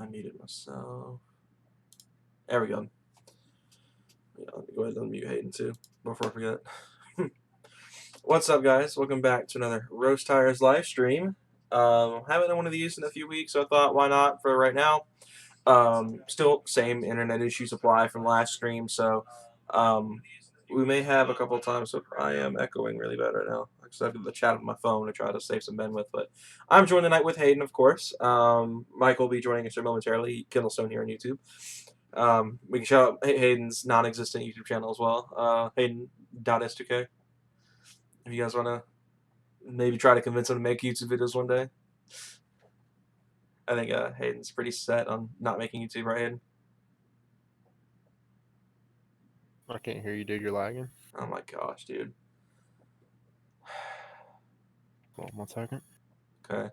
I muted myself. There we go. Yeah, let me go ahead and unmute Hayden too before I forget. What's up, guys? Welcome back to another Roast Tires live stream. Haven't done one of these in a few weeks, so I thought, why not for right now? Still same internet issues apply from last stream, so we may have a couple of times. So I am echoing really bad right now. I have the chat on my phone to try to save some bandwidth, but I'm joined tonight with Hayden, of course. Michael will be joining us here momentarily. Kindlestone here on YouTube. We can shout out Hayden's non-existent YouTube channel as well. Hayden.s2k. If you guys want to maybe try to convince him to make YouTube videos one day. I think Hayden's pretty set on not making YouTube, right, Hayden? I can't hear you, dude. You're lagging. Oh my gosh, dude. Hold on 1 second. Okay.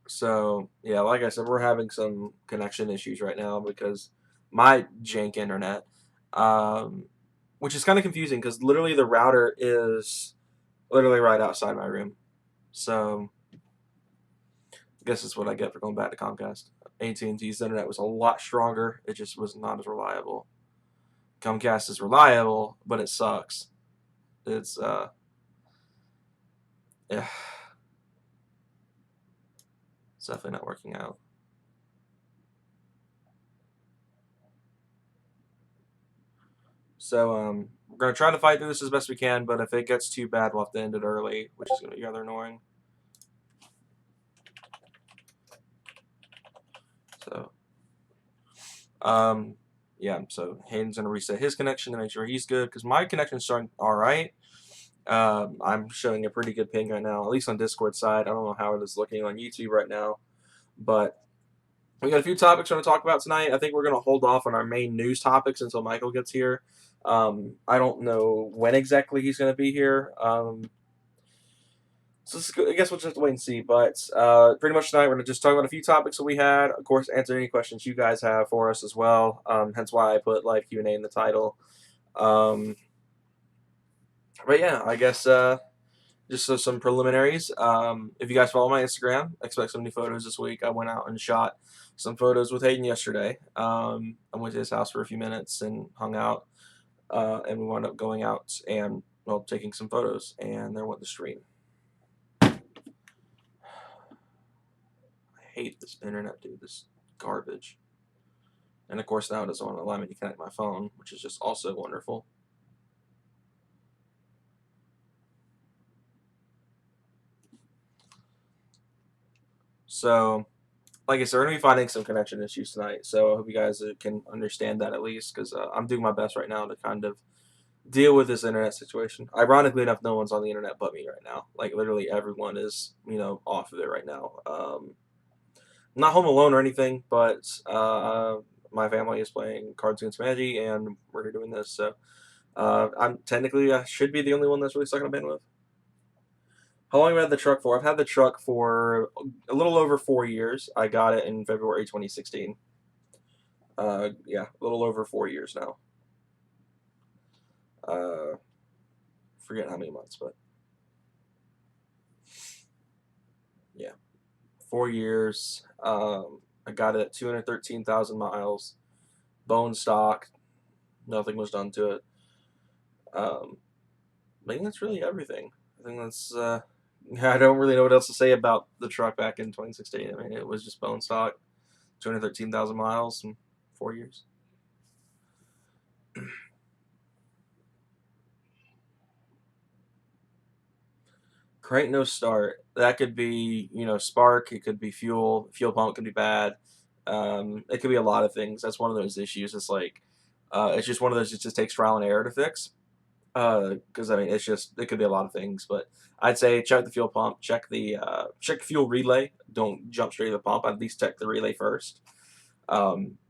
So, yeah, like I said, we're having some connection issues right now because my jank internet, which is kind of confusing because literally the router is literally right outside my room. So, I guess that's what I get for going back to Comcast. AT&T's internet was a lot stronger. It just was not as reliable. Comcast is reliable, but it sucks. It's, yeah. It's definitely not working out. So we're going to try to fight through this as best we can, but if it gets too bad, we'll have to end it early, which is going to be rather annoying. So, yeah, so Hayden's going to reset his connection to make sure he's good, because my connection's starting all right. I'm showing a pretty good ping right now, at least on Discord side. I don't know how it is looking on YouTube right now, but we got a few topics we're going to talk about tonight. I think we're going to hold off on our main news topics until Michael gets here. I don't know when exactly he's going to be here. So I guess we'll just have to wait and see. But pretty much tonight, we're going to just talk about a few topics that we had. Of course, answer any questions you guys have for us as well. Hence why I put live Q&A in the title. But yeah, I guess just some preliminaries. If you guys follow my Instagram, expect some new photos this week. I went out and shot some photos with Hayden yesterday. I went to his house for a few minutes and hung out. And we wound up going out and, well, taking some photos. And there went the stream. I hate this internet, dude. This garbage. And of course now it doesn't want to allow me to connect my phone, which is just also wonderful. So, like I said, we're going to be finding some connection issues tonight. So I hope you guys can understand that at least, because I'm doing my best right now to kind of deal with this internet situation. Ironically enough, no one's on the internet but me right now. Like, literally everyone is, off of it right now. I'm not home alone or anything, but my family is playing Cards Against Humanity, and we're doing this. So I'm technically I should be the only one that's really stuck on bandwidth. How long have I had the truck for? I've had the truck for a little over 4 years. I got it in February 2016. Yeah, a little over 4 years now. Forget how many months, but yeah, 4 years. I got it at 213,000 miles, bone stock. Nothing was done to it. I think that's really everything. I think that's. I don't really know what else to say about the truck back in 2016. I mean, it was just bone stock, 213,000 miles in 4 years. Crank no start. That could be, spark. It could be fuel. Fuel pump could be bad. It could be a lot of things. That's one of those issues. It's like, it's just one of those. It just takes trial and error to fix. Because I mean, it could be a lot of things. But I'd say check the fuel pump. Check the fuel relay. Don't jump straight to the pump. At least check the relay first.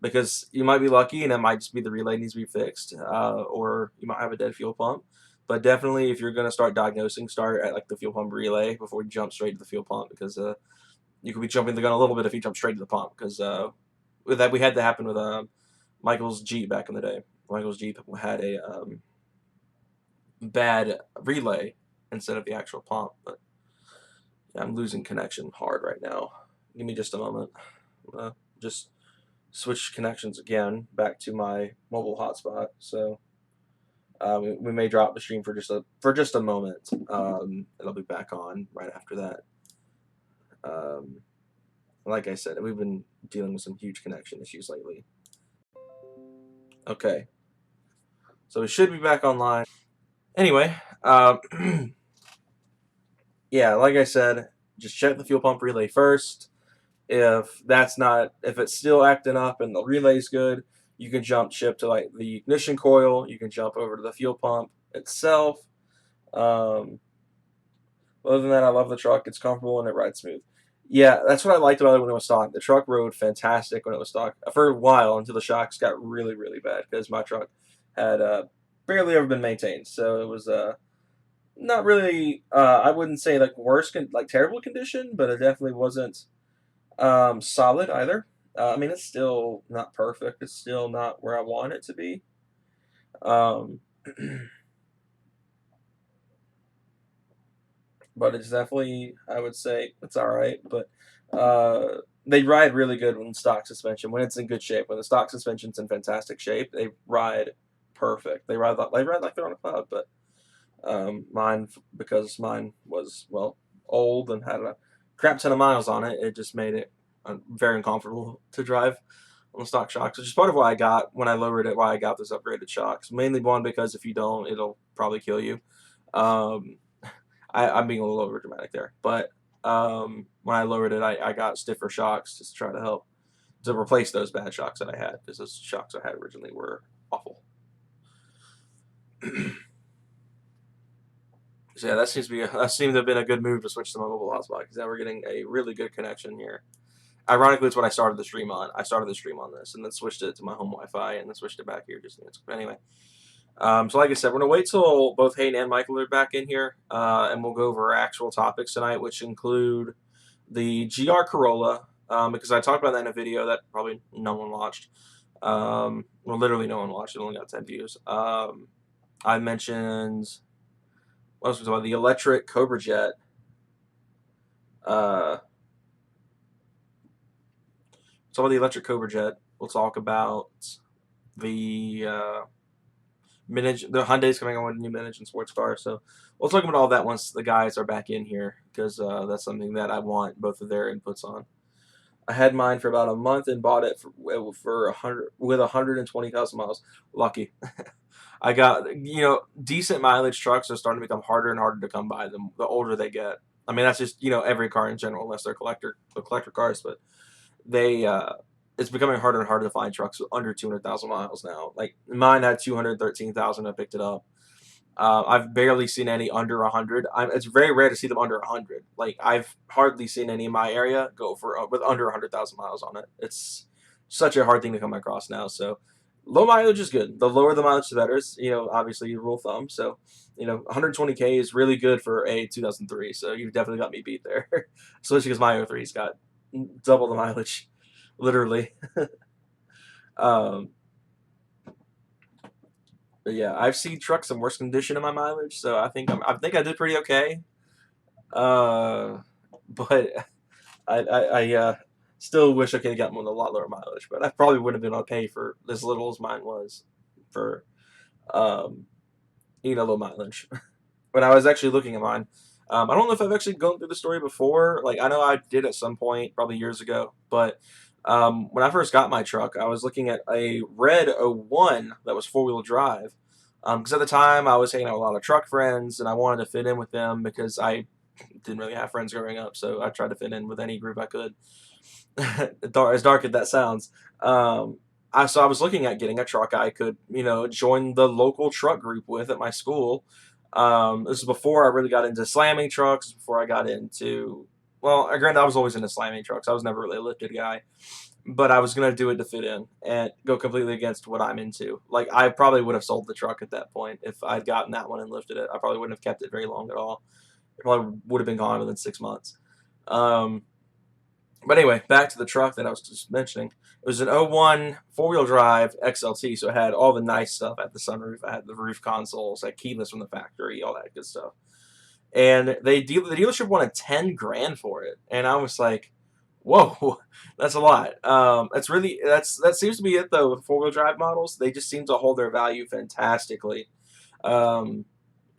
Because you might be lucky and it might just be the relay needs to be fixed, or you might have a dead fuel pump. But definitely, if you're going to start diagnosing, start at like the fuel pump relay before you jump straight to the fuel pump, because you could be jumping the gun a little bit if you jump straight to the pump. Because with that, we had that happen with Michael's Jeep back in the day. Michael's Jeep had a bad relay instead of the actual pump. But Yeah, I'm losing connection hard right now. Give me just a moment. Just switch connections again back to my mobile hotspot. So we may drop the stream for just a moment. It'll be back on right after that. Like I said, we've been dealing with some huge connection issues lately. Okay, so we should be back online. Anyway, yeah, like I said, just check the fuel pump relay first. If it's still acting up and the relay's good, you can jump ship to like the ignition coil. You can jump over to the fuel pump itself. Other than that, I love the truck. It's comfortable and it rides smooth. Yeah, that's what I liked about it when it was stock. The truck rode fantastic when it was stock for a while until the shocks got really, really bad because my truck had barely ever been maintained. So it was not really. I wouldn't say like terrible condition, but it definitely wasn't solid either. I mean, it's still not perfect. It's still not where I want it to be. But it's definitely, I would say, it's all right. But they ride really good when stock suspension, when it's in good shape. When the stock suspension's in fantastic shape, they ride perfect. They ride like they're on a cloud. But mine, because mine was old and had a crap ton of miles on it, it just made it very uncomfortable to drive on the stock shocks, which is part of why I got when I lowered it. Why I got this upgraded shocks, mainly one because if you don't, it'll probably kill you. I'm being a little over dramatic there, but when I lowered it, I got stiffer shocks just to try to help to replace those bad shocks that I had, because those shocks I had originally were awful. So yeah, that seems to have been a good move to switch to my mobile hotspot, because now we're getting a really good connection here. Ironically, it's what I started the stream on. I started the stream on this, and then switched it to my home Wi-Fi, and then switched it back here. Anyway. So like I said, we're going to wait till both Hayden and Michael are back in here, and we'll go over our actual topics tonight, which include the GR Corolla, because I talked about that in a video that probably no one watched. Literally no one watched. It only got 10 views. I mentioned, what else was about? The electric Cobra Jet. So about the electric Cobra Jet. We'll talk about the Hyundai's coming out with a new mid-engine sports car, so we'll talk about all that once the guys are back in here, because that's something that I want both of their inputs on. I had mine for about a month and bought it for 120,000 miles. Lucky. I got decent mileage trucks are starting to become harder and harder to come by the older they get. I mean, that's just every car in general, unless they're collector cars, but they it's becoming harder and harder to find trucks with under 200,000 miles now. Like mine had 213,000. I picked it up. I've barely seen any under 100. It's very rare to see them under 100. Like I've hardly seen any in my area go for with under 100,000 miles on it. It's such a hard thing to come across now. So low mileage is good. The lower the mileage, the better. It's, obviously rule of thumb. So 120K is really good for a 2003. So you've definitely got me beat there, especially because my 03's got double the mileage, literally. But yeah, I've seen trucks in worse condition in my mileage, so I think I did pretty okay. But I still wish I could have gotten one with a lot lower mileage, but I probably wouldn't have been able to pay for as little as mine was for low mileage. When I was actually looking at mine, I don't know if I've actually gone through the story before. Like I know I did at some point, probably years ago, but when I first got my truck, I was looking at a red 01 that was four-wheel drive. Because at the time I was hanging out with a lot of truck friends, and I wanted to fit in with them because I didn't really have friends growing up, so I tried to fit in with any group I could. As dark as that sounds, I was looking at getting a truck I could, join the local truck group with at my school. This is before I really got into slamming trucks. Before I got into, granted, I was always into slamming trucks. I was never really a lifted guy, but I was gonna do it to fit in and go completely against what I'm into. Like I probably would have sold the truck at that point if I'd gotten that one and lifted it. I probably wouldn't have kept it very long at all. It probably would have been gone within 6 months. But anyway, back to the truck that I was just mentioning. It was an 01 four-wheel drive XLT, so it had all the nice stuff. I had the sunroof, I had the roof consoles, I had keyless from the factory, all that good stuff. and the dealership wanted 10 grand for it, and I was like, whoa, that's a lot. That seems to be it though with 4-wheel drive models. They just seem to hold their value fantastically. Um,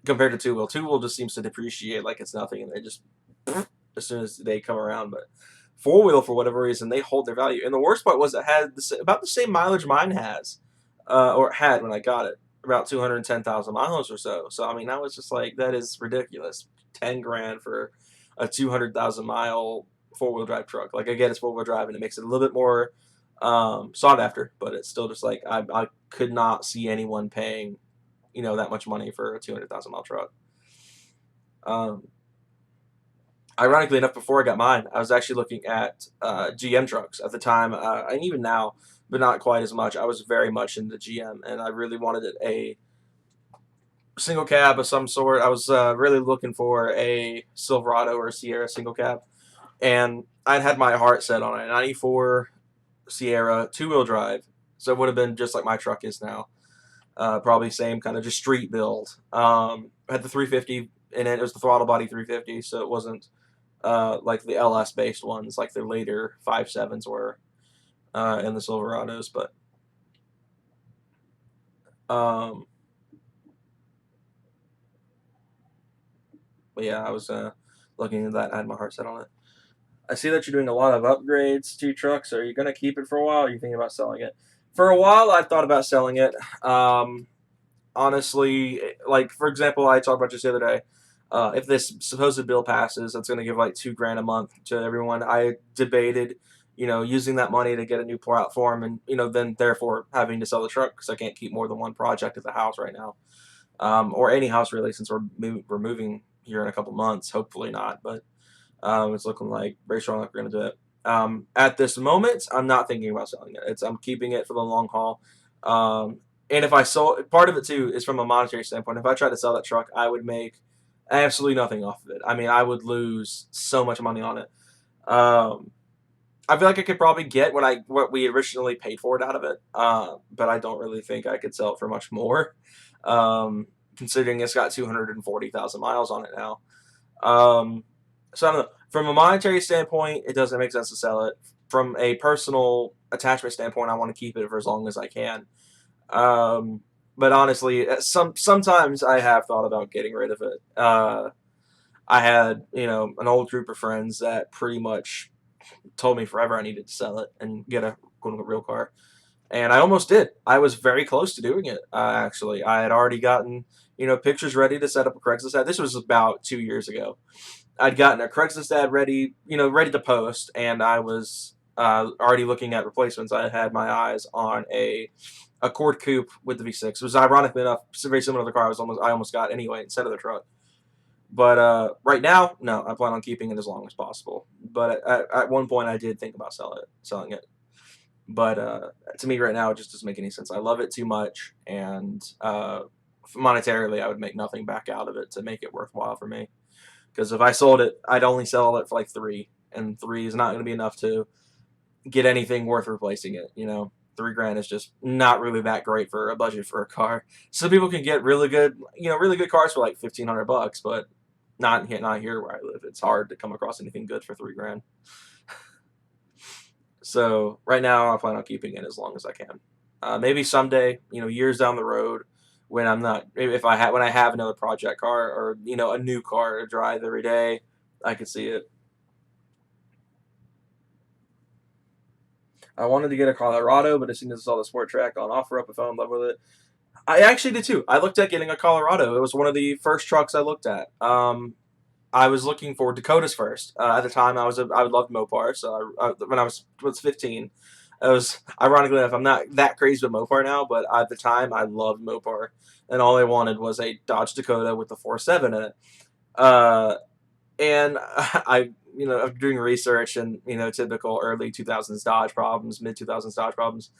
Compared to two-wheel. Two-wheel just seems to depreciate like it's nothing, and they just as soon as they come around. But four-wheel, for whatever reason, they hold their value. And the worst part was it had about the same mileage mine has, or had when I got it, about 210,000 miles or so. So I mean, I was just like, that is ridiculous. 10 grand for a 200,000 mile four-wheel drive truck. Like I get it's four-wheel drive and it makes it a little bit more sought after, but it's still just like I could not see anyone paying that much money for a 200,000 mile truck. Ironically enough, before I got mine, I was actually looking at GM trucks at the time, and even now, but not quite as much. I was very much into GM, and I really wanted a single cab of some sort. I was really looking for a Silverado or a Sierra single cab, and I'd had my heart set on a 94 Sierra two-wheel drive, so it would have been just like my truck is now. Probably same kind of just street build. Had the 350 in it. It was the throttle body 350, so it wasn't like the LS based ones, like the later 5.7s were in the Silverados. But yeah, I was looking at that. I had my heart set on it. I see that you're doing a lot of upgrades to your trucks. Are you going to keep it for a while? Or are you thinking about selling it? For a while, I've thought about selling it. Honestly, like for example, I talked about just the other day. If this supposed bill passes, that's going to give like $2 grand a month to everyone. I debated, using that money to get a new platform, and then therefore having to sell the truck because I can't keep more than one project at the house right now, or any house really, since we're moving here in a couple months. Hopefully not, but it's looking like very strong like we're going to do it. At this moment, I'm not thinking about selling it. I'm keeping it for the long haul. And if I sold, part of it too is from a monetary standpoint. If I tried to sell that truck, I would make absolutely nothing off of it. I mean, I would lose so much money on it. I feel like I could probably get what we originally paid for it out of it, but I don't really think I could sell it for much more, considering it's got 240,000 miles on it now. So I don't know. From a monetary standpoint, it doesn't make sense to sell it. From a personal attachment standpoint, I want to keep it for as long as I can. But honestly, sometimes I have thought about getting rid of it. I had an old group of friends that pretty much told me forever I needed to sell it and get a quote unquote real car, and I almost did. I was very close to doing it. Actually, I had already gotten pictures ready to set up a Craigslist ad. This was about 2 years ago. I'd gotten a Craigslist ad ready, ready to post, and I was already looking at replacements. I had my eyes on a Accord Coupe with the V6. It was ironically enough very similar to the car I almost got anyway instead of the truck. But right now, no, I plan on keeping it as long as possible. But at one point, I did think about selling it. But to me, right now, it just doesn't make any sense. I love it too much, and monetarily, I would make nothing back out of it to make it worthwhile for me. Because if I sold it, I'd only sell it for like 3, and 3 is not going to be enough to get anything worth replacing it. $3 grand is just not really that great for a budget for a car. Some people can get really good cars for like $1,500, but not here where I live. It's hard to come across anything good for $3 grand. So right now, I plan on keeping it as long as I can. Maybe someday, years down the road, when I'm not, when I have another project car or a new car to drive every day, I could see it. I wanted to get a Colorado, but as soon as I saw the Sport Track on OfferUp, I fell in love with it. I actually did too. I looked at getting a Colorado. It was one of the first trucks I looked at. I was looking for Dakotas first. At the time, I loved Mopar. So when I was 15, I was ironically enough. I'm not that crazy with Mopar now, but at the time, I loved Mopar, and all I wanted was a Dodge Dakota with the 4.7 in it. And I'm doing research and typical early 2000s Dodge problems, mid 2000s Dodge problems.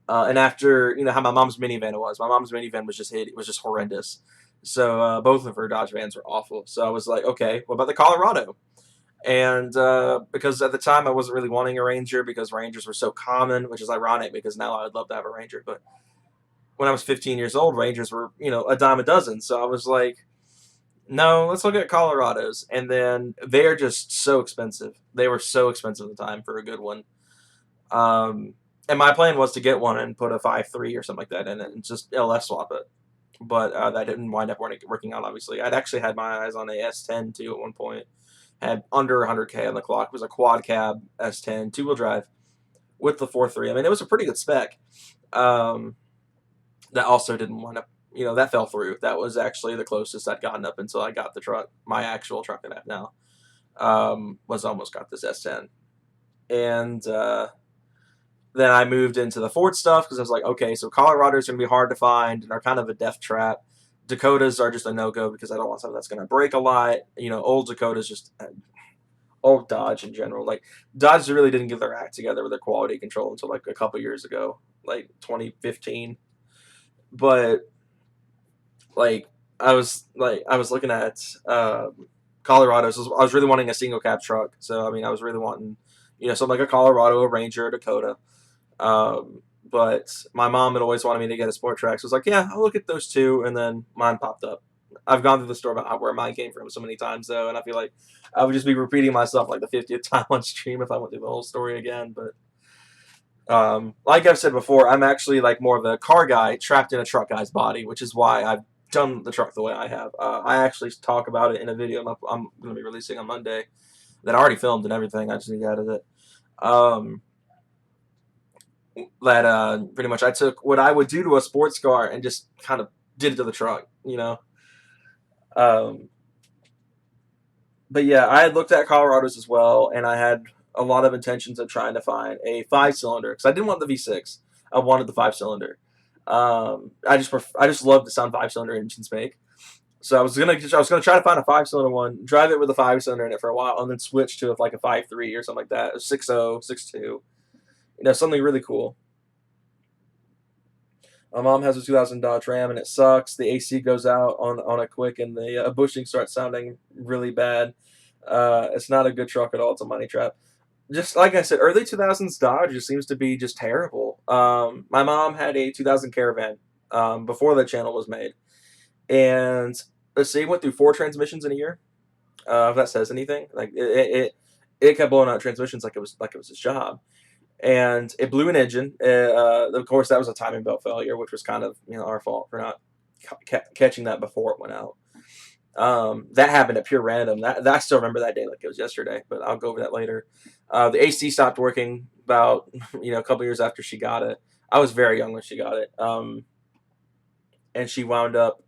And after how my mom's minivan was just it was just horrendous. So both of her Dodge vans were awful. So I was like, okay, what about the Colorado? And because at the time I wasn't really wanting a Ranger because Rangers were so common, which is ironic because now I would love to have a Ranger. But when I was 15 years old, Rangers were a dime a dozen. So I was like, No, let's look at Colorado's, and then they are just so expensive. They were so expensive at the time for a good one. Um, and my plan was to get one and put a 5.3 or something like that in it and just LS swap it. But that didn't wind up working out, obviously. I'd actually had my eyes on a S10 too at one point. Had under 100K on the clock. It was a quad cab S10, two wheel drive with the 4.3. I mean, it was a pretty good spec. That also didn't wind up, that fell through. That was actually the closest I'd gotten up until I got the truck, my actual truck that I have now. Was almost got this S10. And then I moved into the Ford stuff because I was like, okay, so Colorado's going to be hard to find and are kind of a death trap. Dakotas are just a no-go because I don't want something that's going to break a lot. Old Dakotas just old Dodge in general. Like Dodge really didn't get their act together with their quality control until like a couple years ago, like 2015. But I was looking at Colorado's. I was really wanting a single cab truck. So I mean, I was really wanting something like a Colorado, a Ranger, a Dakota. But my mom had always wanted me to get a sport track. So I was like, yeah, I'll look at those two, and then mine popped up. I've gone through the store about where mine came from so many times though, and I feel like I would just be repeating myself like the 50th time on stream if I went through the whole story again. But like I've said before, I'm actually like more of a car guy trapped in a truck guy's body, which is why I've done the truck the way I have. I actually talk about it in a video I'm going to be releasing on Monday that I already filmed and everything. I just need to edit it. That pretty much I took what I would do to a sports car and just kind of did it to the truck, Um, but yeah, I had looked at Colorado's as well, and I had a lot of intentions of trying to find a 5-cylinder because I didn't want the V6. I wanted the 5-cylinder. I just love the sound 5-cylinder engines make. So I was gonna try to find a 5-cylinder one, drive it with a 5-cylinder in it for a while, and then switch to like a 5.3 or something like that, 6.0, 6.2, something really cool. My mom has a 2000 Dodge Ram, and it sucks. The AC goes out on a quick, and the bushing starts sounding really bad. It's not a good truck at all. It's a money trap. Just like I said, early 2000s Dodge just seems to be just terrible. My mom had a 2000 Caravan before the channel was made, and let's see, went through 4 transmissions in a year. If that says anything, like it kept blowing out transmissions like it was his job, and it blew an engine. Of course, that was a timing belt failure, which was kind of our fault for not catching that before it went out. That happened at pure random. That I still remember that day like it was yesterday, but I'll go over that later. The AC stopped working about a couple years after she got it. I was very young when she got it, and she wound up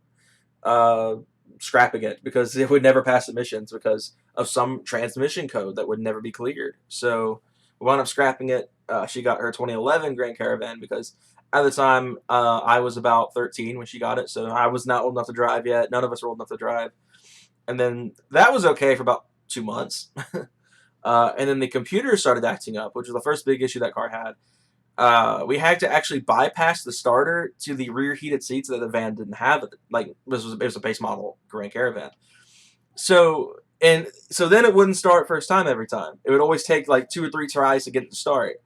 scrapping it because it would never pass emissions because of some transmission code that would never be cleared. So we wound up scrapping it. She got her 2011 Grand Caravan because at the time I was about 13 when she got it, so I was not old enough to drive yet. None of us were old enough to drive, and then that was okay for about 2 months. And then the computer started acting up, which was the first big issue that car had. We had to actually bypass the starter to the rear heated seats that the van didn't have. Like it was a base model Grand Caravan. So then it wouldn't start first time every time. It would always take like 2 or 3 tries to get it to start.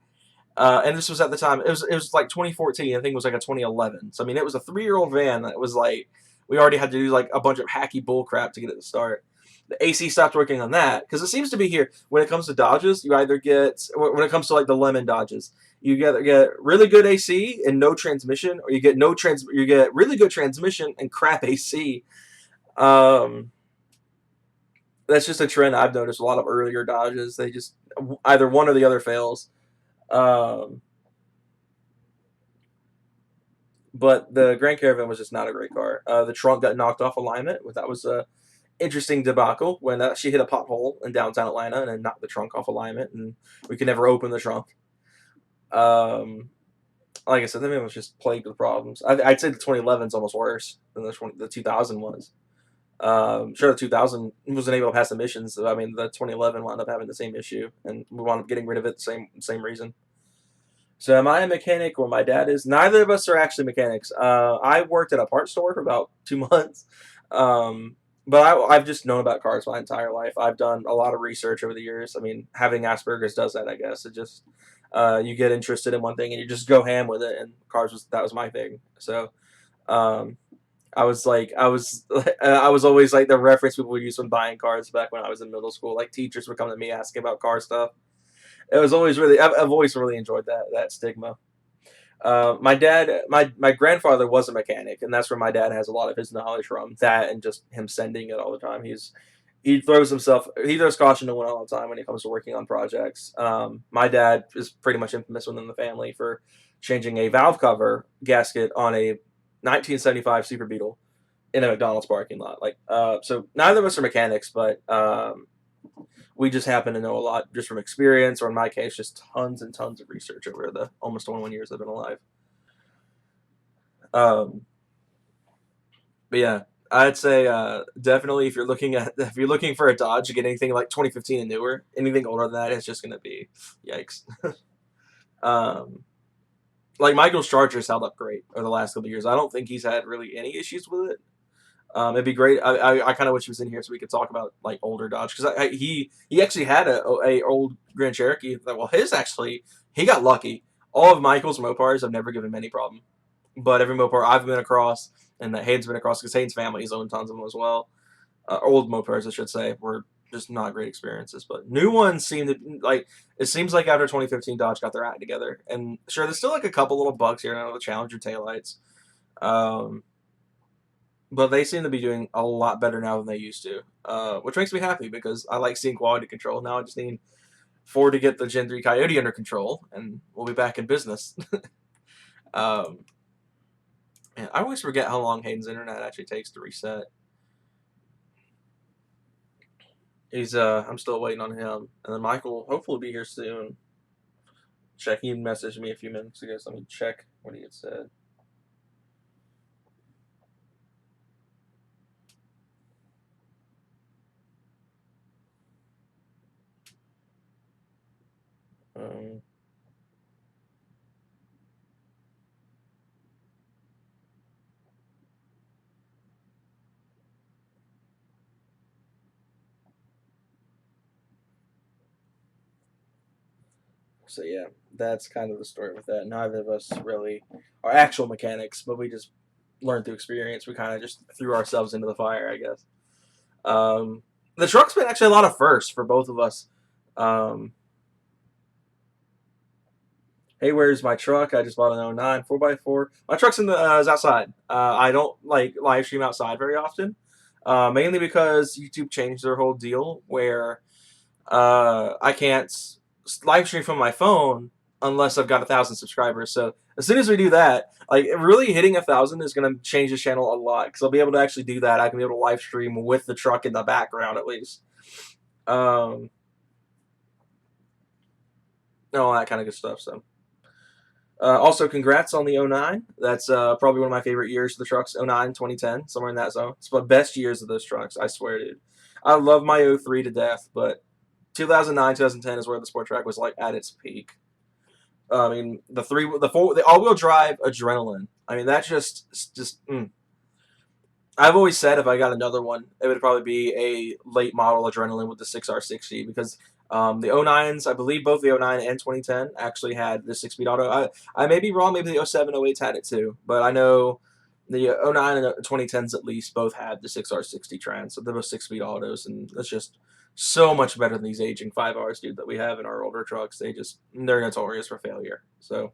And this was at the time it was like 2014. I think it was like a 2011. So I mean it was a 3-year-old van that was like we already had to do like a bunch of hacky bull crap to get it to start. The AC stopped working on that because it seems to be here when it comes to Dodges. You either get when it comes to like the lemon Dodges, you get really good AC and no transmission, or you get really good transmission and crap AC. Um, that's just a trend I've noticed. A lot of earlier Dodges, they just either one or the other fails. Um, but the Grand Caravan was just not a great car. The trunk got knocked off alignment. That was a interesting debacle when she hit a pothole in downtown Atlanta and then knocked the trunk off alignment, and we could never open the trunk. Like I said, the man was just plagued with problems. I'd say the 2011 is almost worse than the 2000 was. Sure, the 2000 wasn't able to pass emissions. So, I mean, the 2011 wound up having the same issue, and we wound up getting rid of it the same reason. So, am I a mechanic or my dad is? Neither of us are actually mechanics. I worked at a parts store for about 2 months. But I've just known about cars my entire life. I've done a lot of research over the years. I mean, having Asperger's does that, I guess. It just you get interested in one thing and you just go ham with it. And that was my thing. So, um, I was always like the reference people would use when buying cars back when I was in middle school. Like teachers would come to me asking about car stuff. It was always really, I've always really enjoyed that stigma. My dad, my grandfather was a mechanic, and that's where my dad has a lot of his knowledge from. That and just him sending it all the time. He throws caution to wind all the time when it comes to working on projects. My dad is pretty much infamous within the family for changing a valve cover gasket on a 1975 Super Beetle in a McDonald's parking lot. So neither of us are mechanics, but we just happen to know a lot just from experience, or in my case, just tons and tons of research over the almost 21 years I've been alive. Um, but yeah, I'd say definitely if you're looking for a Dodge to get anything like 2015 and newer, anything older than that is just gonna be yikes. um, like Michael's Charger's held up great over the last couple of years. I don't think he's had really any issues with it. It'd be great. I kind of wish he was in here so we could talk about like older Dodge because he actually had a old Grand Cherokee. Well, his actually he got lucky. All of Michael's Mopars have never given him any problem, but every Mopar I've been across and that Hayden's been across because Hayden's family has owned tons of them as well. Old Mopars, I should say, were just not great experiences. But new ones seem to like. It seems like after 2015, Dodge got their act together, and sure, there's still like a couple little bugs here and there, the Challenger taillights. Um, but they seem to be doing a lot better now than they used to, which makes me happy because I like seeing quality control. Now I just need Ford to get the Gen 3 Coyote under control, and we'll be back in business. um, and I always forget how long Hayden's internet actually takes to reset. I'm still waiting on him, and then Michael will hopefully be here soon. Check. He messaged me a few minutes ago, so let me check what he had said. Um, so yeah, that's kind of the story with that. Neither of us really are actual mechanics, but we just learned through experience. We kind of just threw ourselves into the fire, I guess. The truck's been actually a lot of firsts for both of us. Um, hey, where's my truck? I just bought an '09 4x4. My truck's is outside. I don't like live stream outside very often, mainly because YouTube changed their whole deal where I can't live stream from my phone unless I've got 1,000 subscribers. So as soon as we do that, like really hitting 1,000 is going to change the channel a lot because I'll be able to actually do that. I can be able to live stream with the truck in the background at least. Um, and all that kind of good stuff. So. Also, congrats on the '09. That's probably one of my favorite years for the trucks. '09, 2010, somewhere in that zone. It's the best years of those trucks, I swear, dude. I love my '03 to death, but 2009, 2010 is where the sport track was like at its peak. I mean, the all-wheel drive adrenaline. I mean, that just. I've always said if I got another one, it would probably be a late model adrenaline with the 6R60 because the '09s, I believe both the '09 and 2010 actually had the 6-speed auto. I may be wrong, maybe the '07, '08s had it too, but I know the '09 and the 2010s at least both had the 6R60 trans, so they're both 6-speed autos, and that's just so much better than these aging 5Rs, dude, that we have in our older trucks. They're notorious for failure. So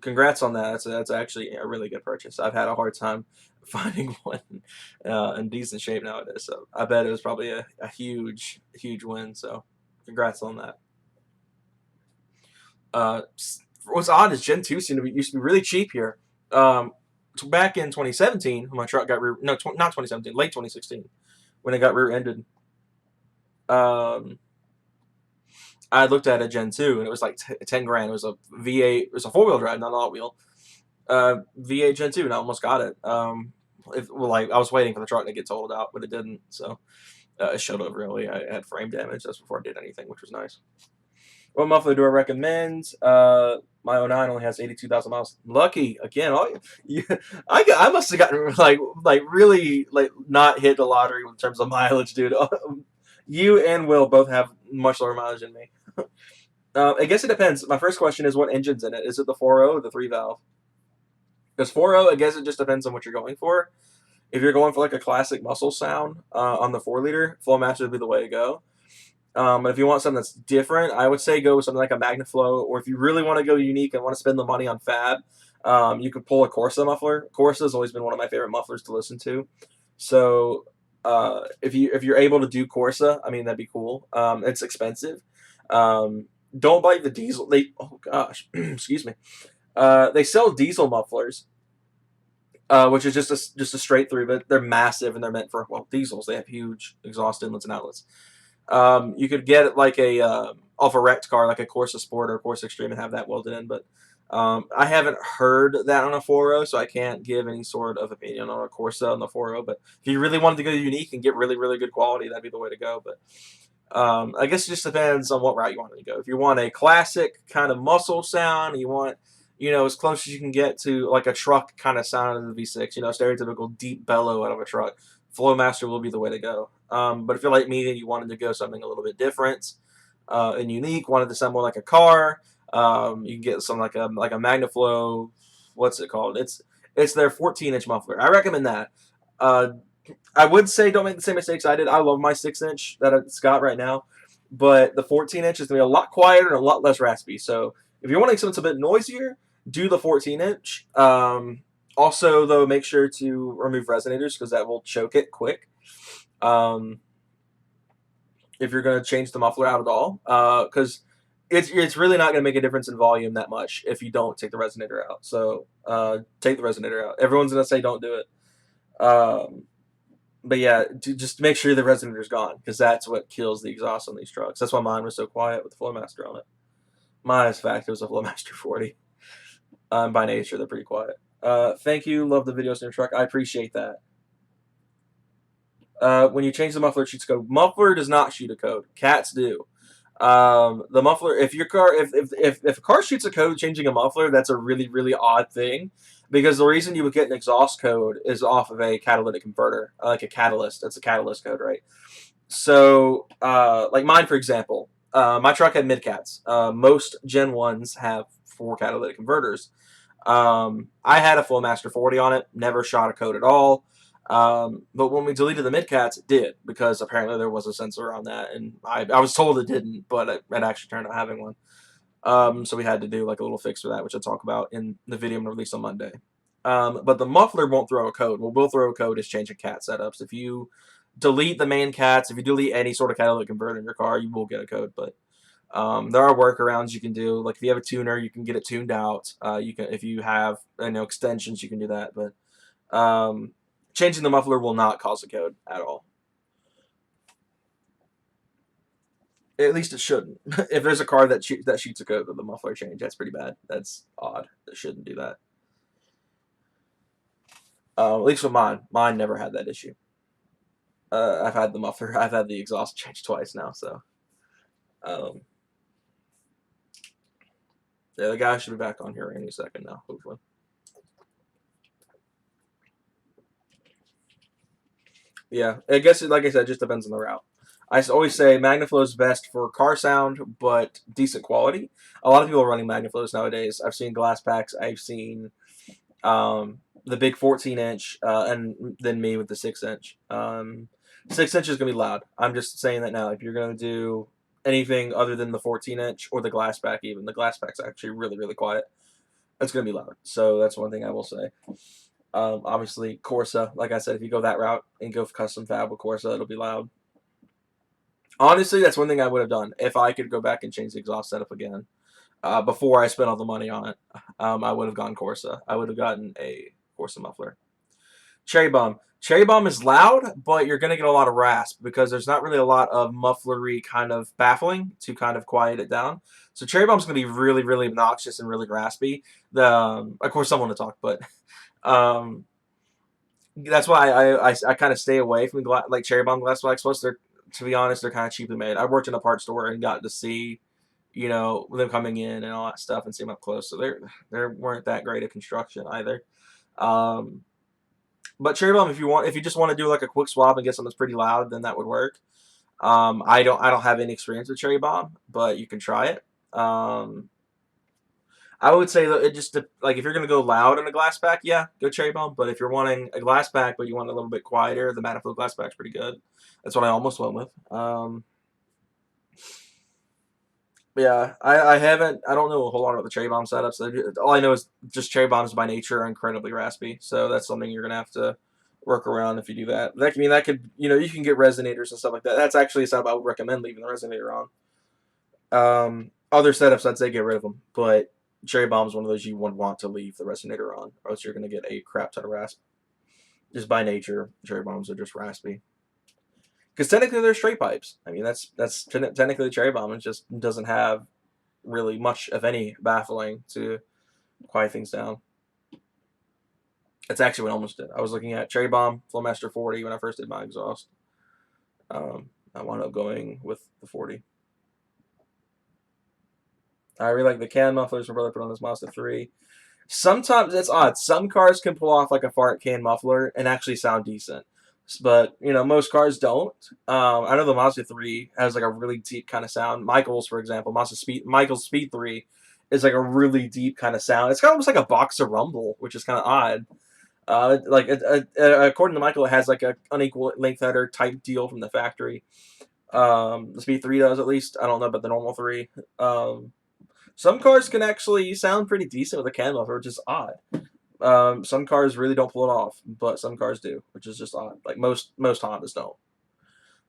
congrats on that. That's actually a really good purchase. I've had a hard time finding one in decent shape nowadays. So I bet it was probably a huge, huge win. So congrats on that. Uh, what's odd is Gen 2 used to be really cheap here. Back in 2017, when my truck got not 2017, late 2016, when it got rear-ended. I looked at a Gen 2 and it was like 10 grand. It was a V8. It was a 4-wheel drive, not an all-wheel. V8 Gen 2, and I almost got it. I was waiting for the truck to get totaled out, but it didn't. So it showed up really. I had frame damage just before I did anything, which was nice. What muffler do I recommend? My '09 only has 82,000 miles. Lucky again. I must have gotten like really like not hit the lottery in terms of mileage, dude. You and Will both have much lower mileage than me. I guess it depends. My first question is what engine's in it? Is it the 4.0 or the 3 valve? Because 4.0, I guess it just depends on what you're going for. If you're going for like a classic muscle sound on the 4-liter, Flowmaster would be the way to go. But if you want something that's different, I would say go with something like a Magnaflow. Or if you really want to go unique and want to spend the money on fab, you could pull a Corsa muffler. Corsa has always been one of my favorite mufflers to listen to. So if you're able to do Corsa, I mean that'd be cool. It's expensive. Don't buy the diesel. Oh gosh, excuse me. They sell diesel mufflers, which is just a straight through, but they're massive and they're meant for diesels. They have huge exhaust inlets and outlets. You could get it like a off a wrecked car, like a Corsa Sport or Corsa Extreme, and have that welded in. But I haven't heard that on a 4.0, so I can't give any sort of opinion on a Corsa on the 4.0. But if you really wanted to go unique and get really, really good quality, that'd be the way to go. But I guess it just depends on what route you want to go. If you want a classic kind of muscle sound, you want as close as you can get to like a truck kind of sound in the V6, stereotypical deep bellow out of a truck, Flowmaster will be the way to go. But if you're like me and you wanted to go something a little bit different and unique, wanted to sound more like a car, you can get something like a Magnaflow. What's it called? It's their 14-inch muffler. I recommend that. I would say don't make the same mistakes I did. I love my 6-inch that it's got right now, but the 14-inch is going to be a lot quieter and a lot less raspy. So if you're wanting something that's a bit noisier, do the 14-inch. Also, though, make sure to remove resonators because that will choke it quick. If you're going to change the muffler out at all, because it's really not going to make a difference in volume that much if you don't take the resonator out. So take the resonator out. Everyone's going to say don't do it. But yeah, just make sure the resonator's gone because that's what kills the exhaust on these trucks. That's why mine was so quiet with the Flowmaster on it. Minus fact, it was a Flowmaster 40. By nature, they're pretty quiet. Thank you. Love the videos in your truck. I appreciate that. When you change the muffler, it shoots code. Muffler does not shoot a code. Cats do. The muffler, if your car, if a car shoots a code changing a muffler, that's a really, really odd thing. Because the reason you would get an exhaust code is off of a catalytic converter, like a catalyst. That's a catalyst code, right? So, like mine, for example, my truck had mid-cats. Most Gen 1s have 4 catalytic converters. I had a Flowmaster 40 on it, never shot a code at all. But when we deleted the mid-cats, it did, because apparently there was a sensor on that, and I was told it didn't, but it actually turned out having one. So we had to do like a little fix for that, which I'll talk about in the video I'm going to release on Monday. But the muffler won't throw a code. What will throw a code is changing cat setups. If you delete the main cats, if you delete any sort of catalytic converter in your car, you will get a code. But there are workarounds you can do. Like if you have a tuner, you can get it tuned out. You can, if you have extensions, you can do that. But changing the muffler will not cause a code at all. At least it shouldn't. If there's a car that shoots a code with a muffler change, that's pretty bad. That's odd. It shouldn't do that. At least with mine. Mine never had that issue. I've had the muffler. I've had the exhaust changed twice now, so. Yeah, the guy should be back on here any second now, hopefully. Yeah, I guess, like I said, it just depends on the route. I always say Magnaflow is best for car sound, but decent quality. A lot of people are running Magnaflows nowadays. I've seen glass packs. I've seen the big 14-inch, and then me with the 6-inch. 6-inch is going to be loud. I'm just saying that now. If you're going to do anything other than the 14-inch or the glass pack even, the glass pack's actually really, really quiet. It's going to be loud. So that's one thing I will say. Obviously, Corsa, like I said, if you go that route and go for custom fab with Corsa, it'll be loud. Honestly, that's one thing I would have done. If I could go back and change the exhaust setup again, before I spent all the money on it, I would have gone Corsa. I would have gotten a Corsa muffler. Cherry Bomb. Cherry Bomb is loud, but you're going to get a lot of rasp because there's not really a lot of mufflery kind of baffling to kind of quiet it down. So Cherry Bomb's going to be really, really obnoxious and really raspy. Of course, I want to talk, but that's why I kind of stay away from like Cherry Bomb glass flags. Plus, to be honest, they're kind of cheaply made. I worked in a parts store and got to see, them coming in and all that stuff and see them up close. So they weren't that great at construction either. But Cherry Bomb, if you just want to do like a quick swap and get something that's pretty loud, then that would work. I don't have any experience with Cherry Bomb, but you can try it. I would say that it just like if you're gonna go loud in a glass pack, yeah, go cherry bomb. But if you're wanting a glass pack but you want a little bit quieter, the Matterfield glass pack's pretty good. That's what I almost went with. Yeah, I don't know a whole lot about the cherry bomb setups. All I know is just cherry bombs by nature are incredibly raspy, so that's something you're gonna have to work around if you do that. That could you can get resonators and stuff like that. That's actually a setup I would recommend leaving the resonator on. Other setups I'd say get rid of them, but cherry bomb is one of those you would want to leave the resonator on, or else you're gonna get a crap ton of rasp. Just by nature, cherry bombs are just raspy. Because technically they're straight pipes. I mean, that's technically the cherry bomb. It just doesn't have really much of any baffling to quiet things down. That's actually what I almost did. I was looking at cherry bomb, Flowmaster 40 when I first did my exhaust. I wound up going with the 40. I really like the can mufflers my brother put on his Mazda 3. Sometimes it's odd. Some cars can pull off like a fart can muffler and actually sound decent. But most cars don't. I know the Mazda 3 has like a really deep kind of sound. Michael's, for example, Michael's Speed 3 is like a really deep kind of sound. It's kind of almost like a Boxer rumble, which is kind of odd. According to Michael, it has like a unequal length header type deal from the factory. The Speed 3 does, at least. I don't know about the normal 3. Some cars can actually sound pretty decent with a can muffler, which is odd. Some cars really don't pull it off, but some cars do, which is just odd. Like most Hondas don't.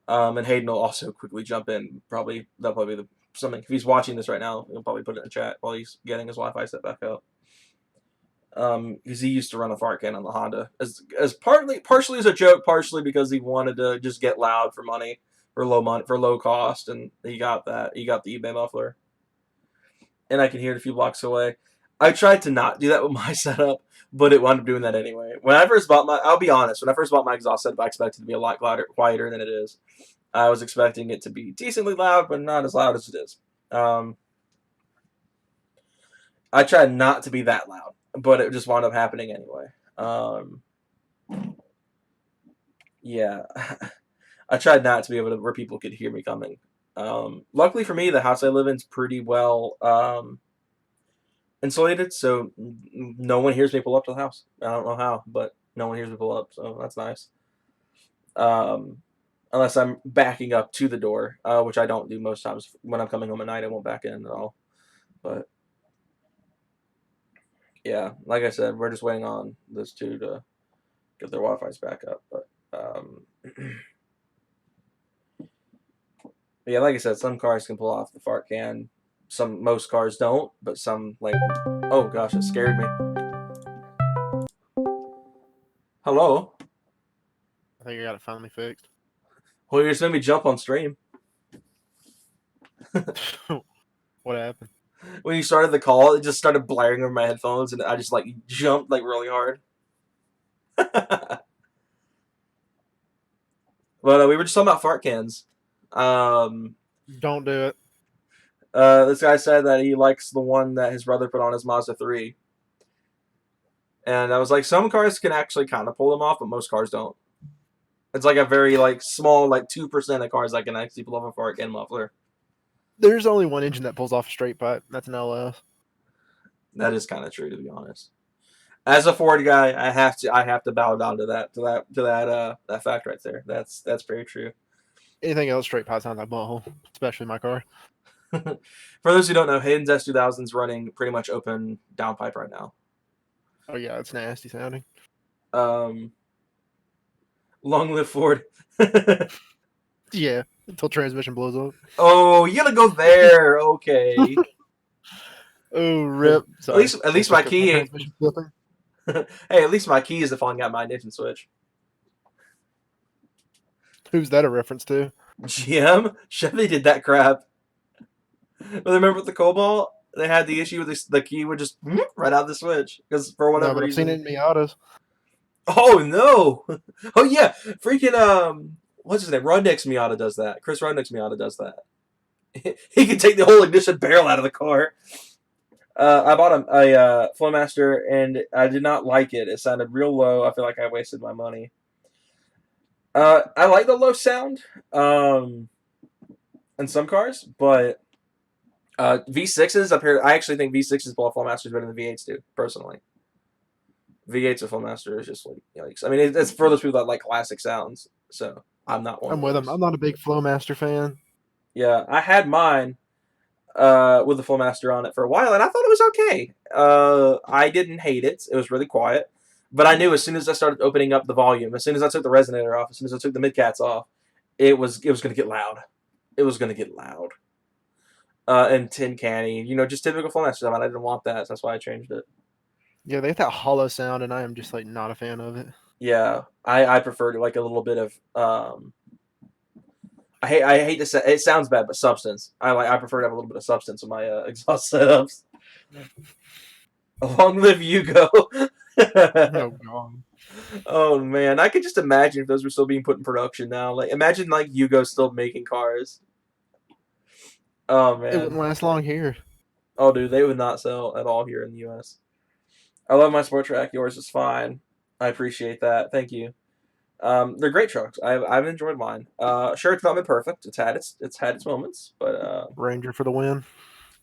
And Hayden will also quickly jump in. That'll probably be something. If he's watching this right now, he'll probably put it in the chat while he's getting his Wi-Fi set back up. Because he used to run a fart can on the Honda as partially as a joke, partially because he wanted to just get loud for money, for low cost, and he got that. He got the eBay muffler, and I can hear it a few blocks away. I tried to not do that with my setup, but it wound up doing that anyway. I'll be honest, when I first bought my exhaust setup, I expected it to be a lot quieter than it is. I was expecting it to be decently loud, but not as loud as it is. I tried not to be that loud, but it just wound up happening anyway. Yeah, I tried not to be able to where people could hear me coming. Luckily for me, the house I live in is pretty well insulated, so no one hears me pull up to the house. I don't know how, but no one hears me pull up, so that's nice. Unless I'm backing up to the door, which I don't do most times. When I'm coming home at night, I won't back in at all. But yeah, like I said, we're just waiting on those two to get their Wi-Fi's back up. But yeah, like I said, some cars can pull off the fart can. Most cars don't, but some like. Oh gosh, it scared me. Hello. I think I got it finally fixed. Well, you just made me jump on stream. What happened? When you started the call, it just started blaring over my headphones, and I just like jumped like really hard. But we were just talking about fart cans. Don't do it. This guy said that he likes the one that his brother put on his Mazda 3. And I was like, some cars can actually kind of pull them off, but most cars don't. It's like a very like small, like 2% of cars that can actually pull off a fart can muffler. There's only one engine that pulls off a straight pipe. That's an LS. That is kind of true, to be honest. As a Ford guy, I have to bow down to that fact right there. That's very true. Anything else straight pipe sounds like butthole, especially my car. For those who don't know, Hayden's S2000 is running pretty much open downpipe right now. Oh yeah, it's nasty sounding. Long live Ford. Yeah, until transmission blows up. Oh, you gotta go there. Okay. Oh, rip. Sorry. At least my key ain't. Hey, at least my key is the falling out my ignition switch. Who's that a reference to? GM? Chevy did that crap. But remember with the Cobalt, they had the issue with the key would just right out the switch because for whatever reason. I've seen it in Miatas. Oh no! Oh yeah, freaking what's his name? Rudnick's Miata does that. Chris Rudnick's Miata does that. He can take the whole ignition barrel out of the car. I bought a Flowmaster and I did not like it. It sounded real low. I feel like I wasted my money. I like the low sound in some cars, but V6s up here. I actually think V6s pull off Flowmasters better than V8s do, personally. V8s or Flowmaster is just like yikes. I mean, it's for those people that like classic sounds. So I'm not one I'm of with him. those. I'm not a big Flowmaster fan. Yeah, I had mine with the Flowmaster on it for a while, and I thought it was okay. I didn't hate it. It was really quiet. But I knew as soon as I started opening up the volume, as soon as I took the resonator off, as soon as I took the midcats off, it was going to get loud. It was going to get loud. And tin canny, just typical Flowmaster stuff, and I didn't want that, so that's why I changed it. Yeah, they have that hollow sound, and I am just like not a fan of it. Yeah, I preferred like a little bit of I hate to say it sounds bad, but substance. I prefer to have a little bit of substance in my exhaust setups. Long live Yugo. Oh god. Oh man, I could just imagine if those were still being put in production now. Like imagine like Yugo still making cars. Oh It wouldn't man. last long here. Oh dude, they would not sell at all here in the US. I love my Sport Track. Yours is fine. I appreciate that. Thank you. They're great trucks. I've enjoyed mine. Sure, it's not been perfect. It's had its moments, but Ranger for the win.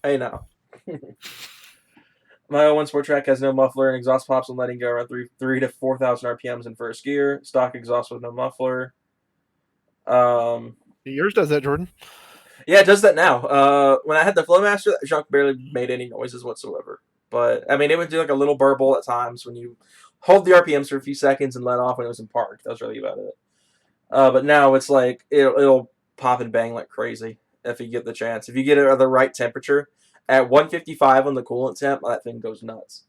hey now. My 01 Sport Track has no muffler and exhaust pops and letting go around 3 to 4,000 RPMs in first gear. Stock exhaust with no muffler. Yours does that, Jordan. Yeah, it does that now. When I had the Flowmaster, that junk barely made any noises whatsoever. But I mean, it would do like a little burble at times when you hold the RPMs for a few seconds and let off when it was in park. That was really about it. But now it's like it'll pop and bang like crazy if you get the chance. If you get it at the right temperature, at 155 on the coolant temp, that thing goes nuts.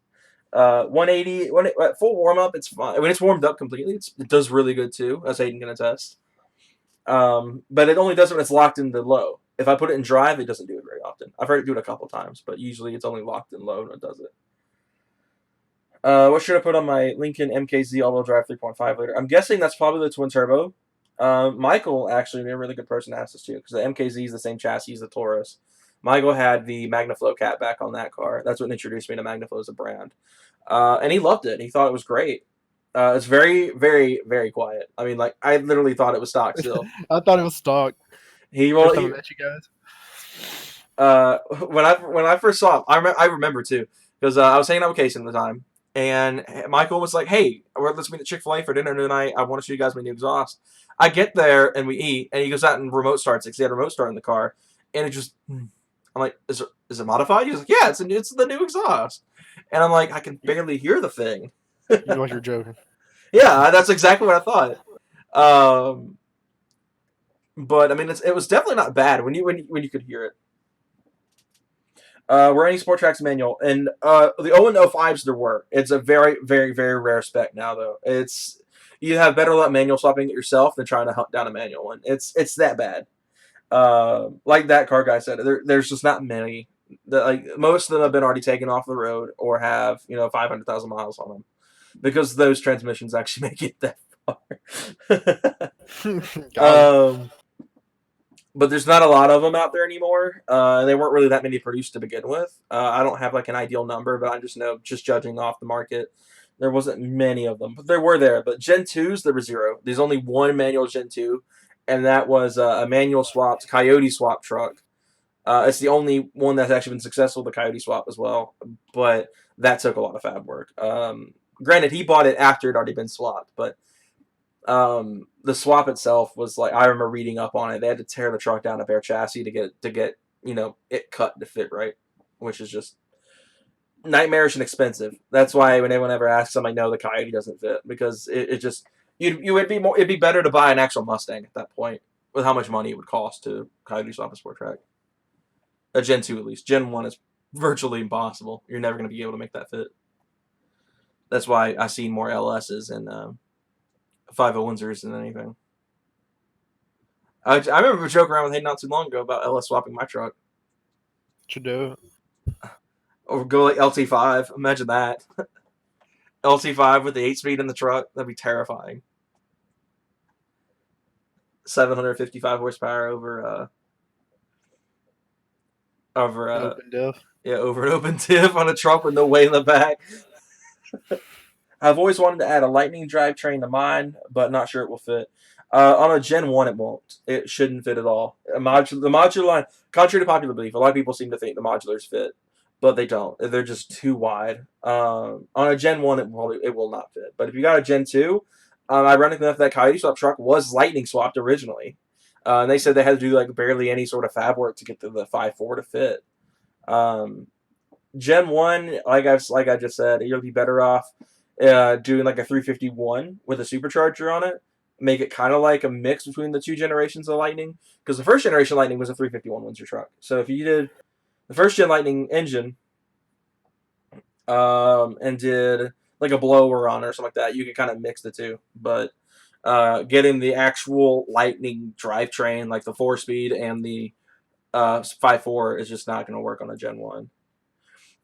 180 at full warm up, it's fine. When it's warmed up completely, it does really good too, as Hayden can attest. But it only does it when it's locked into low. If I put it in drive, it doesn't do it very often. I've heard it do it a couple times, but usually it's only locked in low and it does it. What should I put on my Lincoln MKZ all-wheel drive 3.5 liter? I'm guessing that's probably the twin turbo. Michael actually be a really good person to ask this to because the MKZ is the same chassis as the Taurus. Michael had the MagnaFlow cat back on that car. That's what introduced me to MagnaFlow as a brand. And he loved it. He thought it was great. It's very, very, very quiet. I mean, like, I literally thought it was stock still. I thought it was stock. He First time I well, met you guys. when I first saw him, I remember too because I was hanging out with Casey at the time, and Michael was like, "Hey, let's meet at Chick-fil-A for dinner tonight. I want to show you guys my new exhaust." I get there and we eat, and he goes out and remote starts it because he had a remote start in the car, and it just, I'm like, "Is it modified?" He's like, "Yeah, it's the new exhaust," and I'm like, "I can barely hear the thing." You're joking. Yeah, that's exactly what I thought. But I mean, it was definitely not bad when you could hear it. Were any Sport Tracks manual? And the 0 there were. It's a very, very, very rare spec now, though. You have better luck manual swapping it yourself than trying to hunt down a manual one. It's that bad. Like that car guy said, there's just not many. Like most of them have been already taken off the road or have 500,000 miles on them because those transmissions actually make it that far. But there's not a lot of them out there anymore. They weren't really that many produced to begin with. I don't have like an ideal number, but I just know, just judging off the market, there wasn't many of them. But there were there. But Gen 2s, there were zero. There's only one manual Gen 2, and that was a manual swapped Coyote swap truck. It's the only one that's actually been successful, the Coyote swap as well. But that took a lot of fab work. Granted, he bought it after it had already been swapped, but the swap itself was like, I remember reading up on it. They had to tear the truck down a bare chassis to get it cut to fit right, which is just nightmarish and expensive. That's why when anyone ever asks them, I know the Coyote doesn't fit because it just it'd be better to buy an actual Mustang at that point with how much money it would cost to Coyote swap a Sport Track. A Gen 2 at least. Gen 1 is virtually impossible. You're never going to be able to make that fit. That's why I see more LSs and 501s than anything. I remember joking around with Hayden not too long ago about LS swapping my truck. Should do it. Or go like LT5. Imagine that. LT5 with the 8-speed in the truck. That'd be terrifying. 755 horsepower over Open diff. Yeah, over an open diff on a truck with no weight in the back. I've always wanted to add a Lightning drivetrain to mine, but not sure it will fit. On a Gen 1, it won't. It shouldn't fit at all. The modular line, contrary to popular belief, a lot of people seem to think the modulars fit, but they don't. They're just too wide. On a Gen 1, it will not fit. But if you got a Gen 2, ironically enough, that Coyote Swap truck was Lightning swapped originally. And they said they had to do like barely any sort of fab work to get the 5.4 to fit. Gen 1, like I just said, you'll be better off doing like a 351 with a supercharger on it. Make it kind of like a mix between the two generations of Lightning, because the first generation Lightning was a 351 Windsor truck. So if you did the first gen Lightning engine and did like a blower on it or something like that, you could kind of mix the two. But getting the actual Lightning drivetrain, like the 4-speed and the 5.4, is just not going to work on a Gen 1.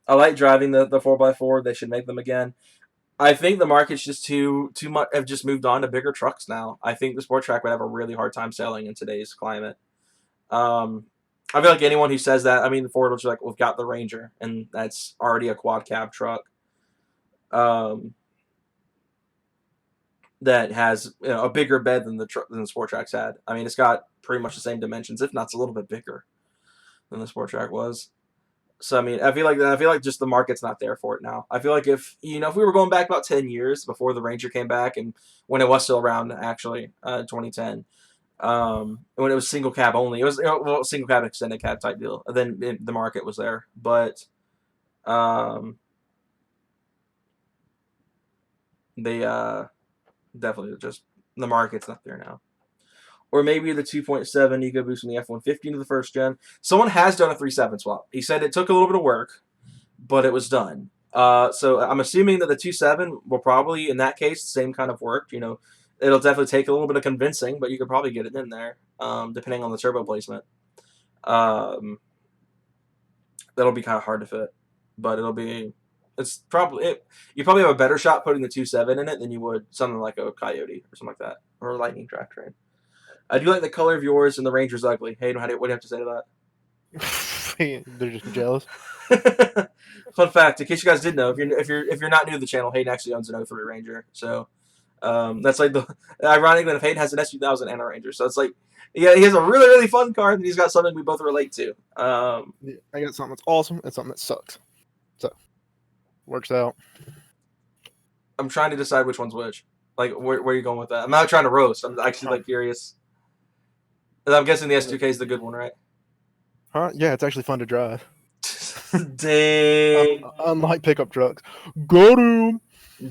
I like driving the 4x4. They should make them again. I think the market's just too much. Have just moved on to bigger trucks now. I think the sport track would have a really hard time selling in today's climate. I feel like anyone who says that, I mean, the Ford was like, we've got the Ranger, and that's already a quad cab truck. That has a bigger bed than the sport tracks had. I mean, it's got pretty much the same dimensions, if not it's a little bit bigger than the sport track was. So I mean, I feel like just the market's not there for it now. I feel like if we were going back about 10 years before the Ranger came back, and when it was still around, actually, 2010, when it was single cab only, it was single cab extended cab type deal. Then the market was there, but they definitely just the market's not there now. Or maybe the 2.7 EcoBoost from the F-150 into the first gen. Someone has done a 3.7 swap. He said it took a little bit of work, but it was done. So I'm assuming that the 2.7 will probably, in that case, the same kind of work. It'll definitely take a little bit of convincing, but you could probably get it in there, depending on the turbo placement. That'll be kind of hard to fit, but you probably have a better shot putting the 2.7 in it than you would something like a Coyote or something like that, or a Lightning drivetrain. I do like the color of yours, and the Ranger's ugly. Hayden, what do you have to say to that? They're just jealous. Fun fact: in case you guys didn't know, if you're not new to the channel, Hayden actually owns an 03 Ranger. So that's like the ironic that if Hayden has an S2000 and a Ranger, so it's like he has a really really fun car, and he's got something we both relate to. I got something that's awesome and something that sucks. So works out. I'm trying to decide which one's which. Like where are you going with that? I'm not trying to roast. I'm actually curious. I'm guessing the S2K is the good one, right? Huh? Yeah, it's actually fun to drive. Dang. Unlike pickup trucks. Go to.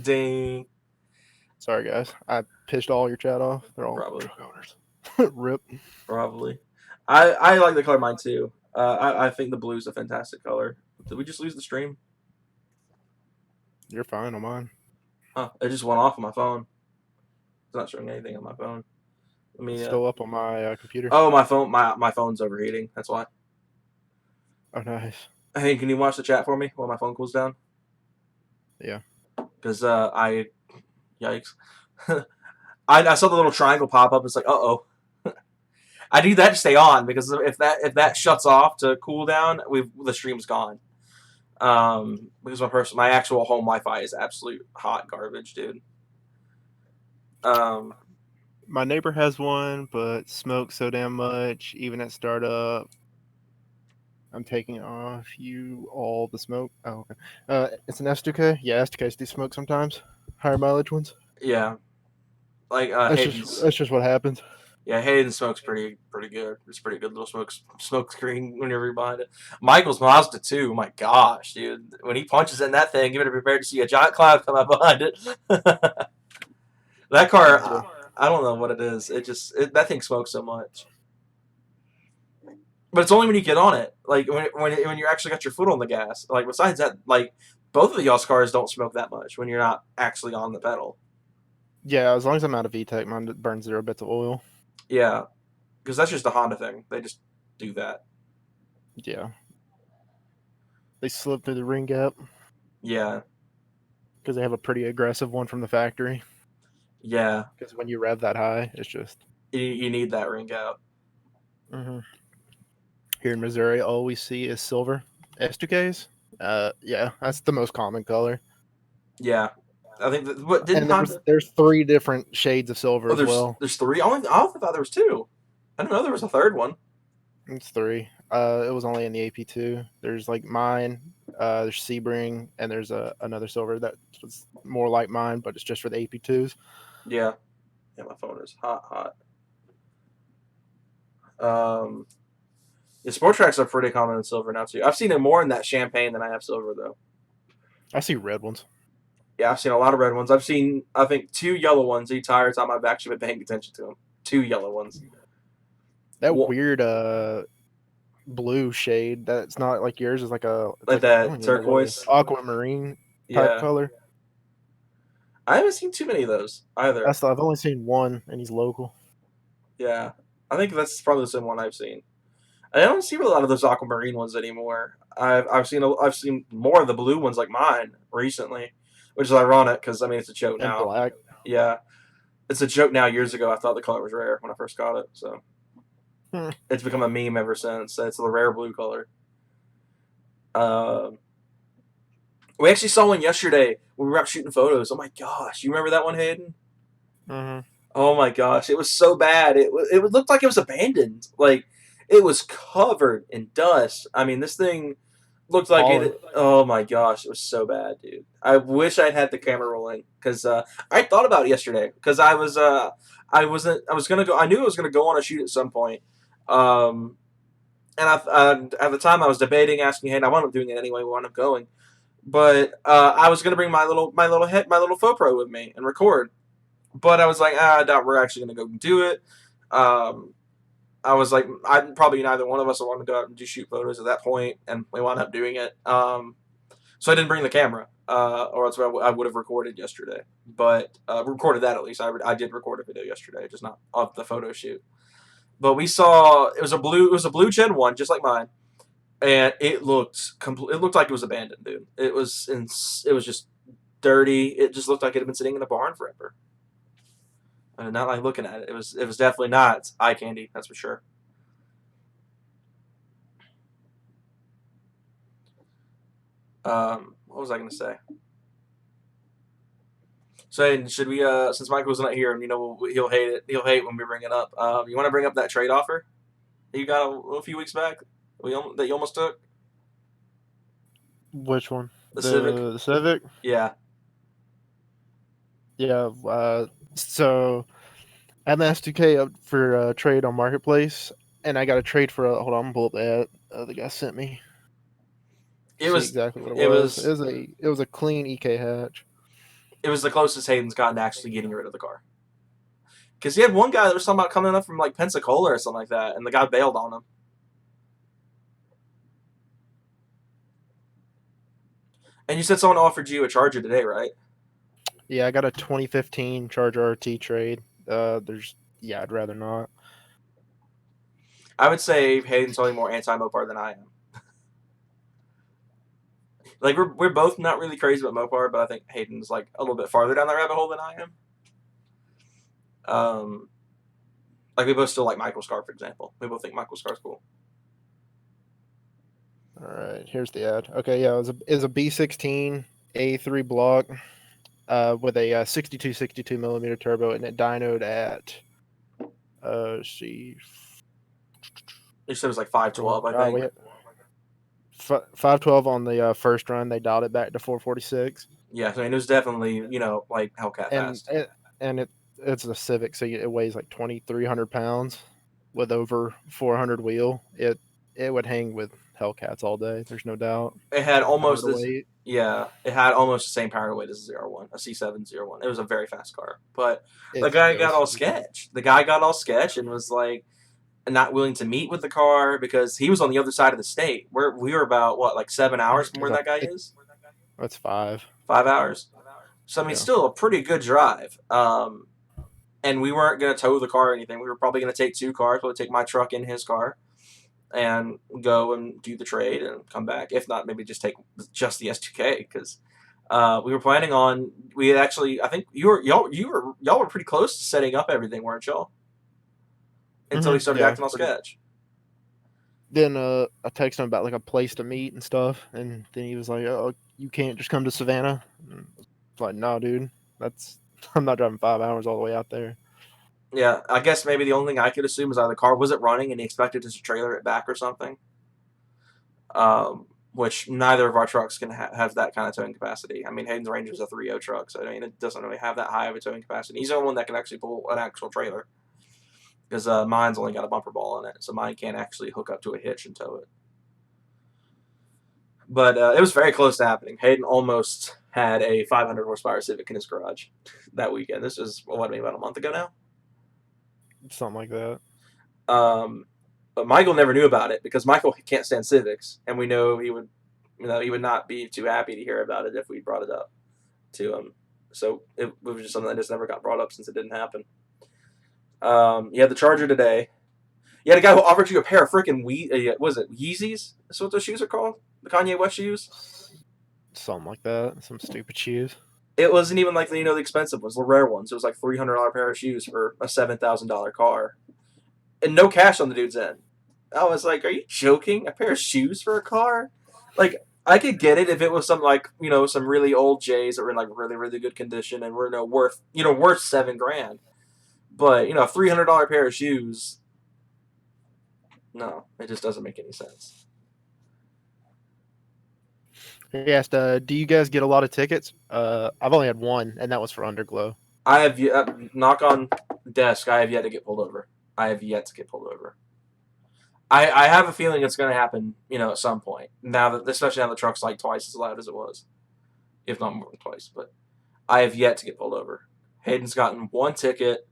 Dang. Sorry, guys. I pissed all your chat off. They're all probably truck owners. Rip. Probably. I like the color mine too. I think the blue's a fantastic color. Did we just lose the stream? You're fine on mine. Huh, it just went off on my phone. It's not showing anything on my phone. Let me. It's still up on my computer. Oh, my phone. My phone's overheating. That's why. Oh, nice. Hey, can you watch the chat for me while my phone cools down? Yeah. Because yikes. I saw the little triangle pop up. It's like, uh-oh. I need that to stay on, because if that shuts off to cool down, the stream's gone. Because my actual home Wi-Fi is absolute hot garbage, dude. My neighbor has one, but smokes so damn much, even at startup. I'm taking off all the smoke. Oh, okay. It's an S2K. Yeah, S2Ks do smoke sometimes. Higher mileage ones. Yeah. Like that's just what happens. Yeah, Hayden smokes pretty good. It's pretty good little smoke screen whenever you're behind it. Michael's Mazda 2, my gosh, dude. When he punches in that thing, you better be prepared to see a giant cloud come out behind it. That car, I don't know what it is. That thing smokes so much. But it's only when you get on it. Like when you actually got your foot on the gas. Like besides that, like both of y'all's cars don't smoke that much when you're not actually on the pedal. Yeah, as long as I'm out of VTEC, mine burns 0 bits of oil. Yeah, because that's just a Honda thing. They just do that. Yeah. They slip through the ring gap. Yeah. Because they have a pretty aggressive one from the factory. Yeah. Because when you rev that high, it's just... You need that ring gap. Mm-hmm. Here in Missouri, all we see is silver S2Ks. Yeah, that's the most common color. Yeah. I think what didn't And Honda? there's 3 different shades of silver Oh, as well. there's three. I thought there was two. I didn't know there was a third one. It's 3. It was only in the AP2. There's like mine, there's Sebring, and there's another silver that was more like mine, but it's just for the AP2s. Yeah, yeah. My phone is hot. The Sport Tracks are pretty common in silver now too. I've seen it more in that champagne than I have silver though. I see red ones. Yeah, I've seen a lot of red ones. I've seen I think 2 yellow ones the entire time I've actually been paying attention to them. 2 yellow ones. That One, weird blue shade that's not like yours is like it's like like I don't that even know what it is. turquoise. Aquamarine type Yeah, color. I haven't seen too many of those either. I've only seen one, and he's local. Yeah, I think that's probably the same one I've seen. I don't see a lot of those aquamarine ones anymore. I've seen more of the blue ones like mine recently, which is ironic because I mean it's a joke And now. black. Yeah, it's a joke now. Years ago, I thought the color was rare when I first got it, so it's become a meme ever since. It's the rare blue color. Uh, we actually saw one yesterday when we were out shooting photos. Oh my gosh, you remember that one, Hayden? Mm-hmm. Oh my gosh, it was so bad. It looked like it was abandoned. Like it was covered in dust. I mean, this thing looked like Pollen. it. Oh my gosh, it was so bad, dude. I wish I'd had the camera rolling because I thought about it yesterday because I was gonna go. I knew I was gonna go on a shoot at some point. And at the time I was debating asking Hayden. I wound up doing it anyway. We wound up going, but I was gonna bring my little FoPro with me and record. But I was like, I doubt we're actually going to go do it. I was like, I probably neither one of us will want to go out and do shoot photos at that point, and we wound up doing it. So I didn't bring the camera, or else I would have recorded yesterday. But recorded that at least. I did record a video yesterday, just not of the photo shoot. But we saw it was a blue Gen 1, just like mine, and it looked like it was abandoned, dude. It was just dirty. It just looked like it had been sitting in a barn forever. I did not like looking at it. It was definitely not eye candy, that's for sure. What was I going to say? So should we? Since Michael's not here, and he'll hate it. He'll hate when we bring it up. You want to bring up that trade offer that you got a few weeks back that you almost took? Which one? The Civic. The Civic. Yeah. Yeah. So I had an S2K up for trade on Marketplace, and I got a trade for hold on, I'm gonna pull up the ad the guy sent me. It was exactly what it was it was a clean EK hatch. It was the closest Hayden's gotten to actually getting rid of the car. Because he had one guy that was talking about coming up from like Pensacola or something like that, and the guy bailed on him. And you said someone offered you a Charger today, right? Yeah, I got a 2015 Charger RT trade. I'd rather not. I would say Hayden's probably more anti-Mopar than I am. Like we're both not really crazy about Mopar, but I think Hayden's like a little bit farther down the rabbit hole than I am. Like we both still like Michael's car, for example. We both think Michael's car's cool. All right, here's the ad. Okay, yeah, it was a B16 A3 block with a 62 millimeter turbo, and it dynoed at see. You said it was like 512, I think. 512 on the first run. They dialed it back to 446. Yeah, I mean it was definitely like Hellcat fast. And it's a Civic, so it weighs like 2,300 pounds with over 400 wheel. It would hang with Hellcats all day. There's no doubt. It had almost it had almost the same power weight as a 01, a C701. It was a very fast car, but the It's guy really got all stupid. sketch. The guy got all sketch and was like not willing to meet with the car because he was on the other side of the state. We were about like 7 hours from where that guy is. That's 5 hours. So I mean, still a pretty good drive. And we weren't going to tow the car or anything. We were probably going to take 2 cars. We'll take my truck in his car and go and do the trade and come back. If not, maybe just take just the S2K because we were planning on. We had actually, I think y'all were pretty close to setting up everything, weren't y'all? Until he started acting all sketch. Then I texted him about like a place to meet and stuff, and then he was like, "Oh, you can't just come to Savannah." Like, no, dude, that's I'm not driving 5 hours all the way out there. Yeah, I guess maybe the only thing I could assume is either the car wasn't running and he expected us to trailer it back or something. Which neither of our trucks can have that kind of towing capacity. I mean, Hayden's Ranger is a 3.0 truck, so I mean, it doesn't really have that high of a towing capacity. He's the only one that can actually pull an actual trailer, because mine's only got a bumper ball in it, so mine can't actually hook up to a hitch and tow it. But it was very close to happening. Hayden almost had a 500 horsepower Civic in his garage that weekend. This was, what, maybe about a month ago now? Something like that. But Michael never knew about it because Michael can't stand Civics, and we know he would not be too happy to hear about it if we brought it up to him. So it was just something that just never got brought up since it didn't happen. You had the Charger today. You had a guy who offered you a pair of freaking was it Yeezys? That's what those shoes are called? The Kanye West shoes? Something like that. Some stupid shoes. It wasn't even like the expensive ones, the rare ones. It was like $300 pair of shoes for a $7,000 car, and no cash on the dude's end. I was like, "Are you joking? A pair of shoes for a car?" Like, I could get it if it was some like some really old J's that were in like really really good condition and were worth worth $7,000. But a $300 pair of shoes, no, it just doesn't make any sense. He asked, "Do you guys get a lot of tickets?" I've only had one, and that was for Underglow. I have knock on desk. I have yet to get pulled over. I have yet to get pulled over. I have a feeling it's going to happen, at some point. Especially now the truck's like twice as loud as it was, if not more than twice. But I have yet to get pulled over. Hayden's gotten one ticket.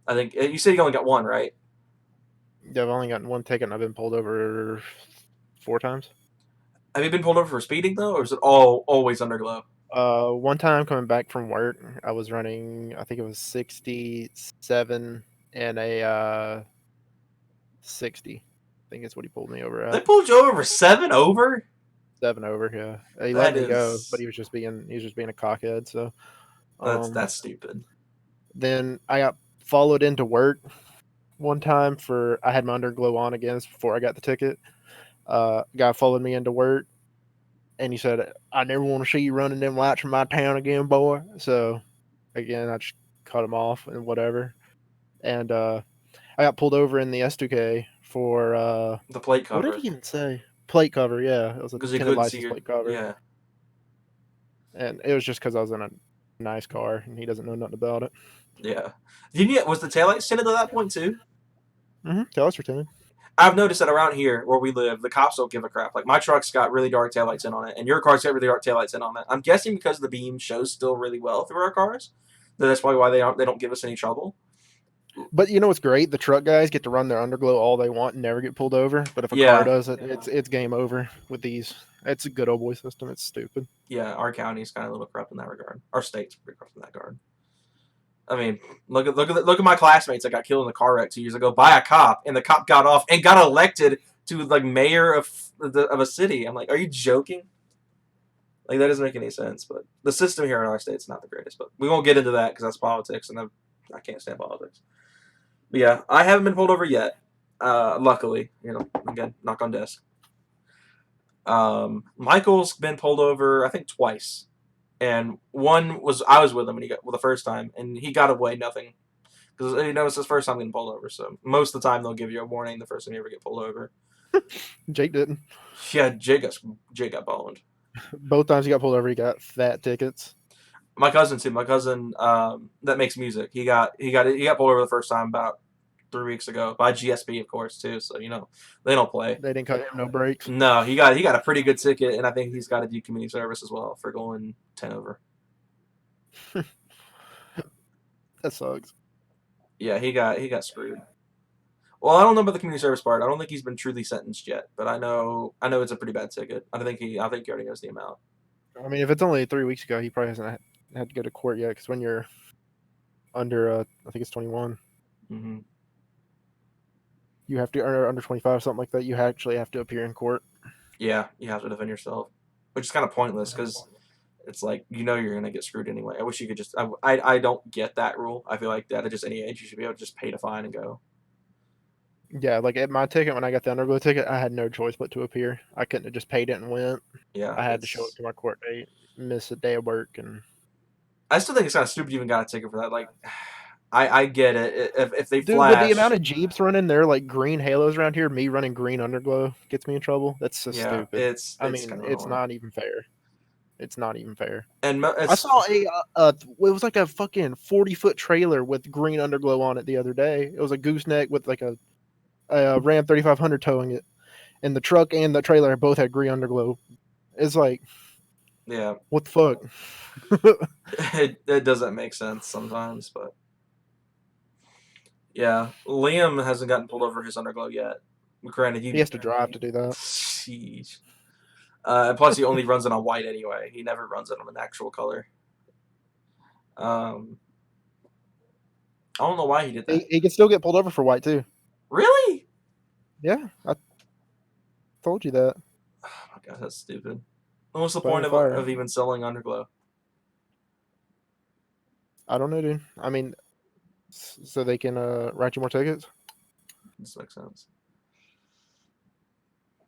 I think you said you only got one, right? Yeah, I've only gotten one ticket, and I've been pulled over 4 times. Have you been pulled over for speeding though, or is it always Underglow? One time coming back from work, I was running, I think it was 67 and a 60. I think is what he pulled me over They at. pulled you over for 7 over? 7 over, yeah. He That let me go, is- but he was just being a cockhead. So That's stupid. then I got followed into work one time I had my Underglow on again before I got the ticket. Guy followed me into work, and he said, "I never want to see you running them lights from my town again, boy." So again, I just cut him off and whatever. And I got pulled over in the S2K for The plate cover. what did he even say? Plate cover, yeah. It was a Because you tinted couldn't see license plate cover. Yeah. And it was just because I was in a nice car, and he doesn't know nothing about it. Yeah. Was the taillights tinted at that point too? Taillights were tinted. I've noticed that around here where we live, the cops don't give a crap. Like my truck's got really dark taillights in on it, and your car's got really dark taillights in on it. I'm guessing because the beam shows still really well through our cars. That's probably why they don't give us any trouble. But you know what's great? The truck guys get to run their Underglow all they want and never get pulled over. But if a car does it, it's game over with these. It's a good old boy system. It's stupid. Yeah, our county's kind of a little corrupt in that regard. Our state's pretty corrupt in that regard. I mean, look at my classmates that got killed in the car wreck 2 years ago by a cop, and the cop got off and got elected to like mayor of a city. I'm like, are you joking? Like that doesn't make any sense. But the system here in our state's not the greatest. But we won't get into that because that's politics, and I can't stand politics. But yeah, I haven't been pulled over yet. Luckily, again, knock on desk. Michael's been pulled over, I think, twice. And one was I was with him the first time, and he got away nothing because it's his first time getting pulled over. So most of the time they'll give you a warning the first time you ever get pulled over. Jake didn't. Yeah, Jake got boned. Both times he got pulled over, he got fat tickets. My cousin too. My cousin that makes music. He got pulled over the first time about 3 weeks ago by GSP, of course, too. So they don't play. They didn't cut him no breaks. No, he got a pretty good ticket, and I think he's got to do community service as well for going 10 over. That sucks. Yeah, he got screwed. Well, I don't know about the community service part. I don't think he's been truly sentenced yet, but I know it's a pretty bad ticket. I think he already knows the amount. I mean, if it's only 3 weeks ago, he probably hasn't had to go to court yet. Because when you're under, I think it's 21, you have to, or under 25, something like that. You actually have to appear in court. Yeah, you have to defend yourself, which is kind of pointless because it's like you're gonna get screwed anyway. I wish you could just. I don't get that rule. I feel like that at just any age you should be able to just pay the fine and go. Yeah, like at my ticket when I got the Underglow ticket, I had no choice but to appear. I couldn't have just paid it and went. Yeah, I had to show up to my court date, miss a day of work, and I still think it's kind of stupid you even got a ticket for that. Like, I get it. If they Dude, with the flash, amount of Jeeps running there, like green halos around here, me running green underglow gets me in trouble. That's so yeah, stupid. I it's mean, kind of it's annoying. not even fair. It's not even fair. And I it's saw it was like a fucking 40-foot trailer with green underglow on it the other day. It was a gooseneck with like a Ram 3500 towing it, and the truck and the trailer both had green underglow. It's like, yeah, what the fuck? it doesn't make sense sometimes, but yeah, Liam hasn't gotten pulled over his underglow yet. Granted, He has to drive to do that. Sheesh. And plus, he only runs it on white anyway. He never runs it on an actual color. Um, I don't know why he did that. He can still get pulled over for white too. Really? Yeah, I told you that. Oh my god, that's stupid. What's the Playing point with fire. of even selling underglow? I don't know, dude. I mean, so they can write you more tickets. This makes sense.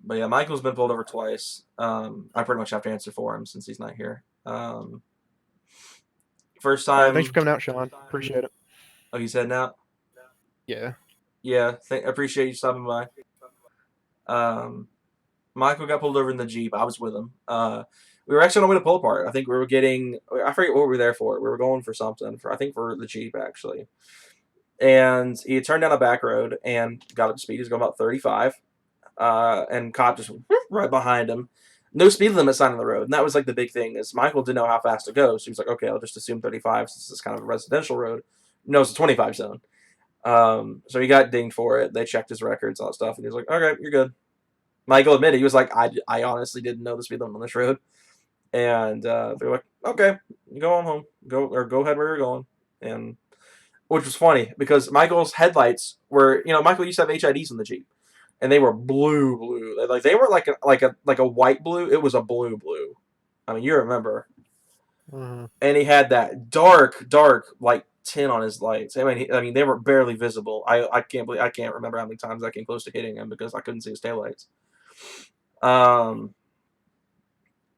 But yeah, Michael's been pulled over twice. I pretty much have to answer for him since he's not here. First All right, thanks for time. coming out, Sean. Appreciate it. Oh, he's heading out. Yeah. Yeah, appreciate you stopping by. Um, Michael got pulled over in the Jeep. I was with him. We were actually on the way to pull apart. I think we were getting. I forget what we were there for. We were going for something. I think for the Jeep actually. And he turned down a back road and got up to speed. He was going about 35. And cop just right behind him. No speed limit sign on the road, and that was like the big thing. Is Michael didn't know how fast to go, so he was like, "Okay, I'll just assume 35 since it's kind of a residential road." No, it's a 25 zone. So he got dinged for it. They checked his records, all that stuff, and he was like, "Okay, you're good." Michael admitted he was like, "I honestly didn't know the speed limit on this road," and they're like, "Okay, you go on home, go ahead where you're going," and which was funny because Michael's headlights were, Michael used to have HIDs in the Jeep, and they were blue. Like they were like a white blue. It was a blue. I mean, you remember. Mm-hmm. And he had that dark like tin on his lights. I mean, they were barely visible. I can't remember how many times I came close to hitting him because I couldn't see his taillights. And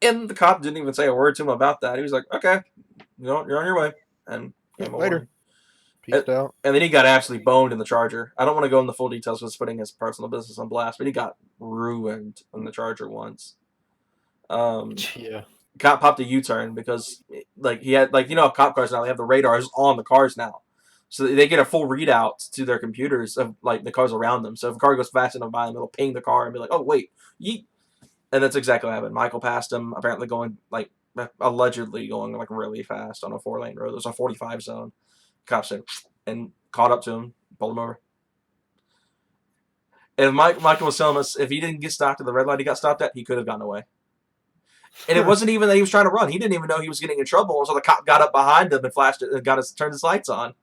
the cop didn't even say a word to him about that. He was like, "Okay, you're on your way," and came Later. along. And, Peaced out. and then he got absolutely boned in the Charger. I don't want to go into full details because it's putting his personal business on blast, but he got ruined in the Charger once. Yeah. Cop popped a U-turn because like he had cop cars now, they have the radars on the cars now, so they get a full readout to their computers of like the cars around them. So if a car goes fast enough by them, it'll ping the car and be like, "Oh wait, yeet." And that's exactly what happened. Michael passed him, apparently going like allegedly going like really fast on a 4-lane road. It was a 45 zone. Cops said and caught up to him, pulled him over. And Michael was telling us if he didn't get stopped at the red light he got stopped at, he could have gotten away. And it wasn't even that he was trying to run. He didn't even know he was getting in trouble until the cop got up behind him and flashed it and turned his lights on.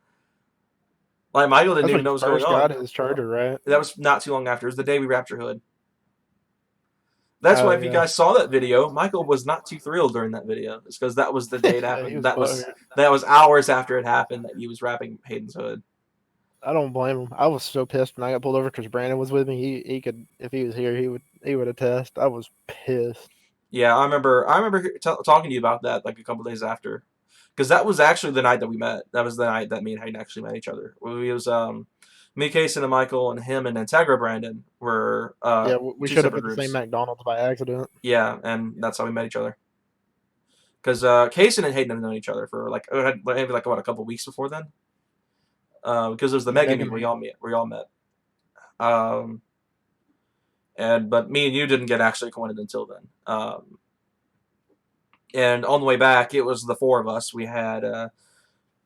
Like Michael didn't That's when even he know what was going first on. got his Charger, right? That was not too long after. It was the day we wrapped your hood. That's why if you Yeah. guys saw that video, Michael was not too thrilled during that video. It's because that was the day it Yeah, happened. he was that was hours after it happened that he was wrapping Hayden's hood. I don't blame him. I was so pissed when I got pulled over because Brandon was with me. He could, if he was here, he would attest. I was pissed. Yeah, I remember talking to you about that like a couple days after, because that was actually the night that we met. That was the night that me and Hayden actually met each other. We was me, Casey, and Michael, and him and Integra Brandon were Yeah, we two showed up separate at the groups. same McDonald's by accident. Yeah, and that's how we met each other. Because Casey and Hayden have known each other for like maybe like what, a couple weeks before then. Because it was the Mega Meet where y'all met. But me and you didn't get actually acquainted until then. And on the way back, it was the four of us. We had the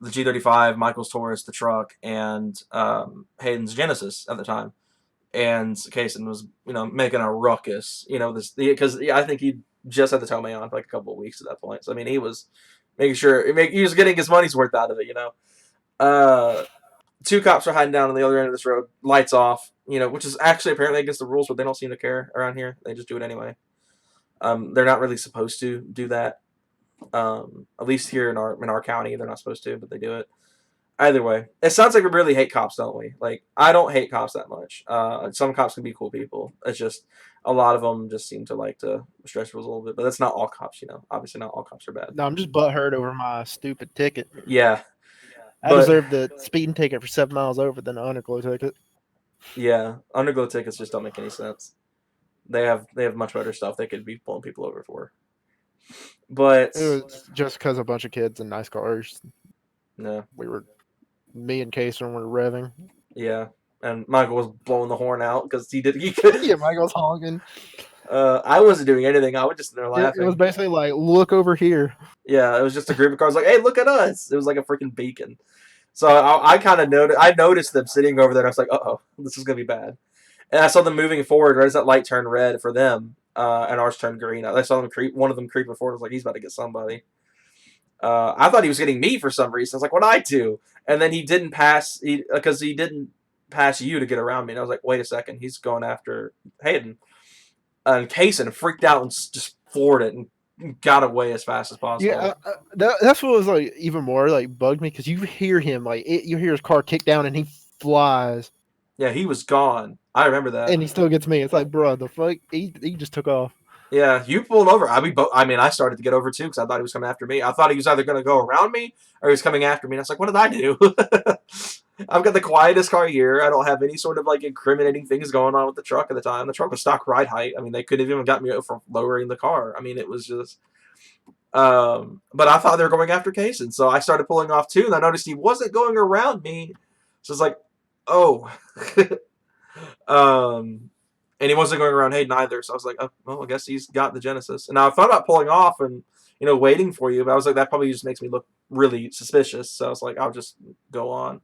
G35, Michael's Taurus, the truck, and Hayden's Genesis at the time. And Kaysen was, making a ruckus, because I think he just had the Tomei on for like a couple of weeks at that point. So I mean, he was making sure he was getting his money's worth out of it. Two cops are hiding down on the other end of this road, lights off, which is actually apparently against the rules, but they don't seem to care around here. They just do it anyway. They're not really supposed to do that. At least here in our county, they're not supposed to, but they do it. Either way, it sounds like we really hate cops, don't we? Like, I don't hate cops that much. Some cops can be cool people. It's just a lot of them just seem to like to stretch rules a little bit. But that's not all cops, you know. Obviously, not all cops are bad. No, I'm just butthurt over my stupid ticket. Yeah, I but deserve the speeding ticket for 7 miles over than the underglow ticket. yeah, underglow tickets just don't make any sense. They have much better stuff they could be pulling people over for. But It was just because a bunch of kids in nice cars. no, Me and Kason were revving. yeah, and Michael was blowing the horn out because he could. Yeah, Michael's honking. I wasn't doing anything. I was just there laughing. It was basically like, look over here. Yeah, it was just a group of cars like, hey, look at us. It was like a freaking beacon. So I kind of noticed. I noticed them sitting over there. And I was like, oh, this is gonna be bad. And I saw them moving forward right as that light turned red for them, and ours turned green. I saw them creep. One of them creeping forward. I was like, he's about to get somebody. I thought he was getting me for some reason. I was like, what I do? And then he didn't pass. Because he didn't pass you to get around me. And I was like, wait a second, he's going after Hayden. And Kaysen freaked out and just floored it and got away as fast as possible. Yeah, that's what was like even more like bugged me because you hear him you hear his car kick down and he flies Yeah, he was gone. I remember that. and he still gets me. It's like, bro, the fuck, he just took off. Yeah, you pulled over. I started to get over too because I thought he was coming after me. I thought he was either going to go around me or he was coming after me. And I was like, what did I do? I've got the quietest car here. I don't have any sort of like incriminating things going on with the truck at the time. The truck was stock ride height. I mean, they couldn't have even got me for lowering the car. I mean, it was just. But I thought they were going after Kaysen, so I started pulling off too, and I noticed he wasn't going around me. So it's like, oh. And he wasn't going around Hayden either. So I was like, oh, well, I guess he's got the Genesis. And now I thought about pulling off and, waiting for you. But I was like, that probably just makes me look really suspicious. So I was like, I'll just go on.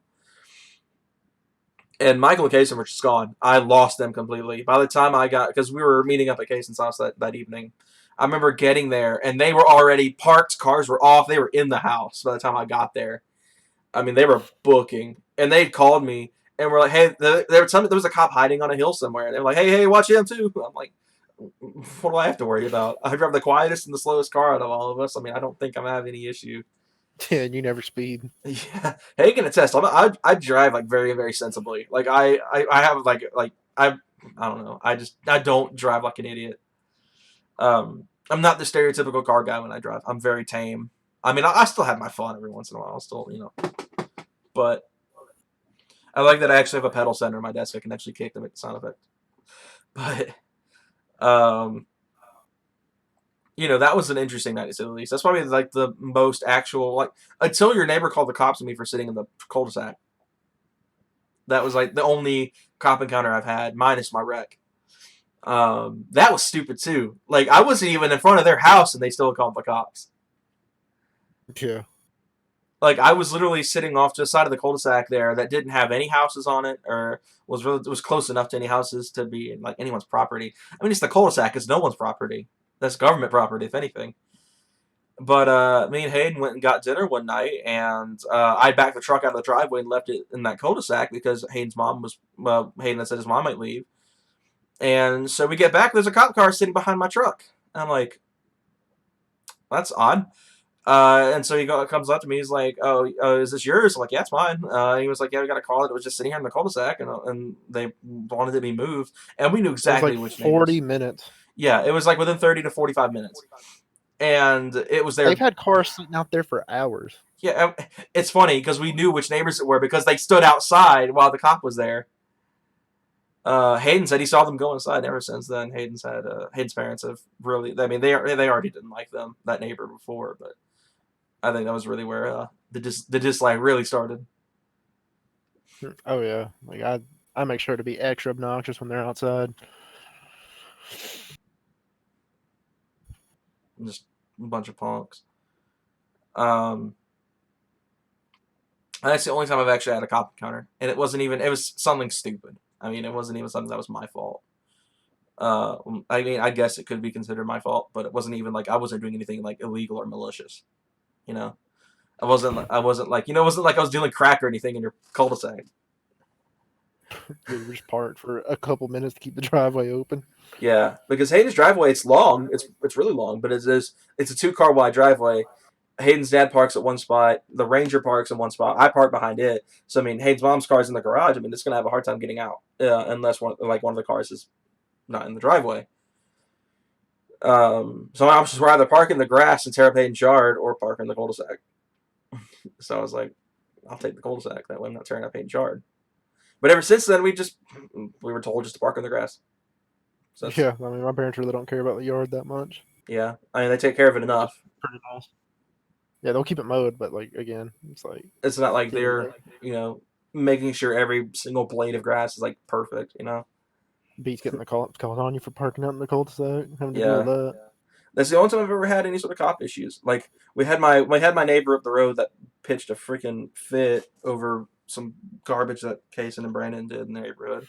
And Michael and Kaysen were just gone. I lost them completely. By the time I got, because we were meeting up at Kaysen's house that evening. I remember getting there, and they were already parked. Cars were off. They were in the house by the time I got there. I mean, they were booking. And they called me. And we're like, hey, there was a cop hiding on a hill somewhere. And they're like, hey, watch him too. I'm like, what do I have to worry about? I drive the quietest and the slowest car out of all of us. I mean, I don't think I'm having any issue. Yeah, and you never speed. Yeah, hey, can attest. I drive like very, very sensibly. Like I have I don't know. I don't drive like an idiot. I'm not the stereotypical car guy when I drive. I'm very tame. I mean, I still have my fun every once in a while. I'll still, but. I like that I actually have a pedal center on my desk. I can actually kick to make the sound effect. But, that was an interesting night to say the least. That's probably like the most actual, until your neighbor called the cops on me for sitting in the cul-de-sac. That was like the only cop encounter I've had, minus my wreck. That was stupid too. Like, I wasn't even in front of their house and they still called the cops. Yeah. Like, I was literally sitting off to the side of the cul-de-sac there that didn't have any houses on it, or was close enough to any houses to be like anyone's property. I mean, it's the cul-de-sac; it's no one's property. That's government property, if anything. But me and Hayden went and got dinner one night, and I backed the truck out of the driveway and left it in that cul-de-sac because Hayden's mom was Hayden had said his mom might leave, and so we get back. There's a cop car sitting behind my truck, and I'm like, that's odd. And so he comes up to me. He's like, "Oh, is this yours?" I'm like, "Yeah, it's mine." He was like, "Yeah, we got a call. It was just sitting here in the cul-de-sac, and they wanted it to be moved." And we knew exactly it was which 40 minutes. Yeah, it was like within 30 to 45 minutes, and it was there. They've had cars sitting out there for hours. Yeah, it's funny because we knew which neighbors it were because they stood outside while the cop was there. Hayden said he saw them go inside. Ever since then, Hayden's parents have really. I mean, they already didn't like that neighbor before, but. I think that was really where the dislike really started. Oh yeah, like I make sure to be extra obnoxious when they're outside. Just a bunch of punks. That's the only time I've actually had a cop encounter, and it was something stupid. I mean, it wasn't even something that was my fault. I mean, I guess it could be considered my fault, but it wasn't even like I wasn't doing anything like illegal or malicious. I wasn't like it wasn't like I was dealing crack or anything in your cul-de-sac. We were just parked for a couple minutes to keep the driveway open. Yeah, because Hayden's driveway, it's long. It's really long, but it's a 2-car wide driveway, Hayden's dad parks at one spot. The Ranger parks in one spot. I park behind it. So I mean, Hayden's mom's car's in the garage. I mean, it's gonna have a hard time getting out unless one of the cars is not in the driveway. So my options were either park in the grass and tear up Hayden's yard or park in the cul-de-sac. So I was like, I'll take the cul-de-sac. That way I'm not tearing up Hayden's yard. But ever since then, we were told just to park in the grass. So Yeah, I mean, my parents really don't care about the yard that much. yeah, I mean they take care of it enough. Pretty nice. Yeah, they'll keep it mowed, but like again, it's like It's not like they're making sure every single blade of grass is like perfect. beats getting the call on you for parking out in the cul-de-sac, having to deal Yeah, with that. that's the only time I've ever had any sort of cop issues. Like we had my neighbor up the road that pitched a freaking fit over some garbage that Kason and Brandon did in the neighborhood,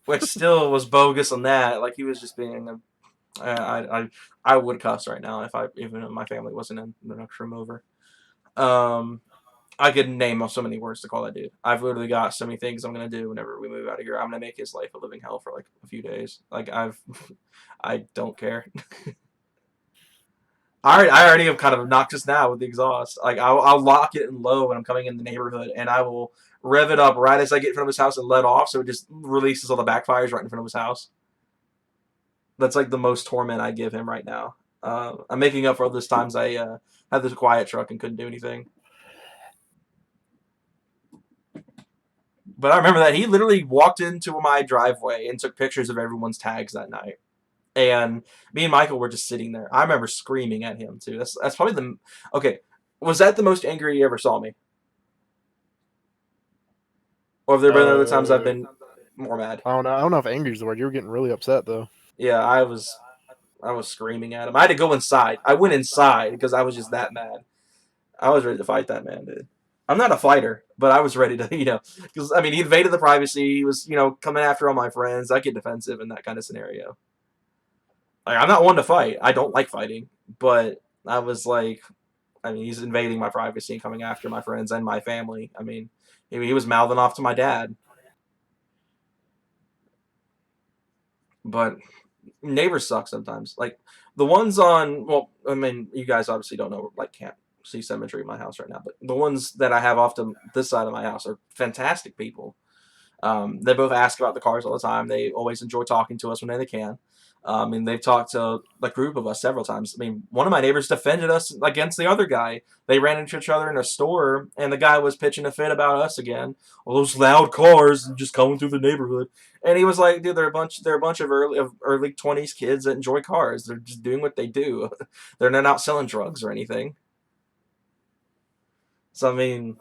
which still was bogus on that. Like he was just being a. I would cuss right now even if my family wasn't in the next room over. I could name so many words to call that dude. I've literally got so many things I'm gonna do whenever we move out of here. I'm gonna make his life a living hell for like a few days. Like I don't care. I already am kind of obnoxious now with the exhaust. Like I'll lock it in low when I'm coming in the neighborhood, and I will rev it up right as I get in front of his house and let off, so it just releases all the backfires right in front of his house. That's like the most torment I give him right now. I'm making up for all those times I had this quiet truck and couldn't do anything. But I remember that he literally walked into my driveway and took pictures of everyone's tags that night. And me and Michael were just sitting there. I remember screaming at him too. That's probably the okay. Was that the most angry you ever saw me? Or have there been other times I've been more mad? I don't know. I don't know if angry is the word. You were getting really upset though. Yeah, I was screaming at him. I had to go inside. I went inside because I was just that mad. I was ready to fight that man, dude. I'm not a fighter, but I was ready to, because I mean, he invaded the privacy. He was, coming after all my friends. I get defensive in that kind of scenario. Like, I'm not one to fight. I don't like fighting, but I was like, I mean, he's invading my privacy and coming after my friends and my family. I mean, he was mouthing off to my dad. But neighbors suck sometimes. Like the ones on, well, I mean, you guys obviously don't know, like, can't see symmetry in my house right now, but the ones that I have off to this side of my house are fantastic people. They both ask about the cars all the time. They always enjoy talking to us when they can. And they've talked to a group of us several times. I mean, one of my neighbors defended us against the other guy. They ran into each other in a store, and the guy was pitching a fit about us again. All those loud cars just coming through the neighborhood. And he was like, "Dude, they're a bunch of early 20s kids that enjoy cars. They're just doing what they do. They're not out selling drugs or anything." So I mean,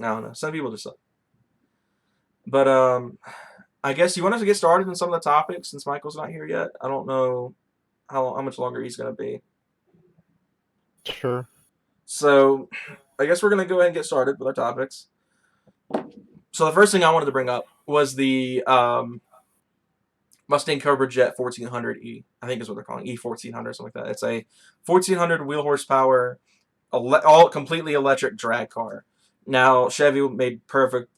I don't know. Some people just suck. But I guess you want us to get started in some of the topics since Michael's not here yet. I don't know how much longer he's going to be. Sure. So I guess we're going to go ahead and get started with our topics. So the first thing I wanted to bring up was the Mustang Cobra Jet 1400E. I think is what they're calling E1400, something like that. It's a 1400 wheel horsepower, all completely electric drag car. Now Chevy made perfect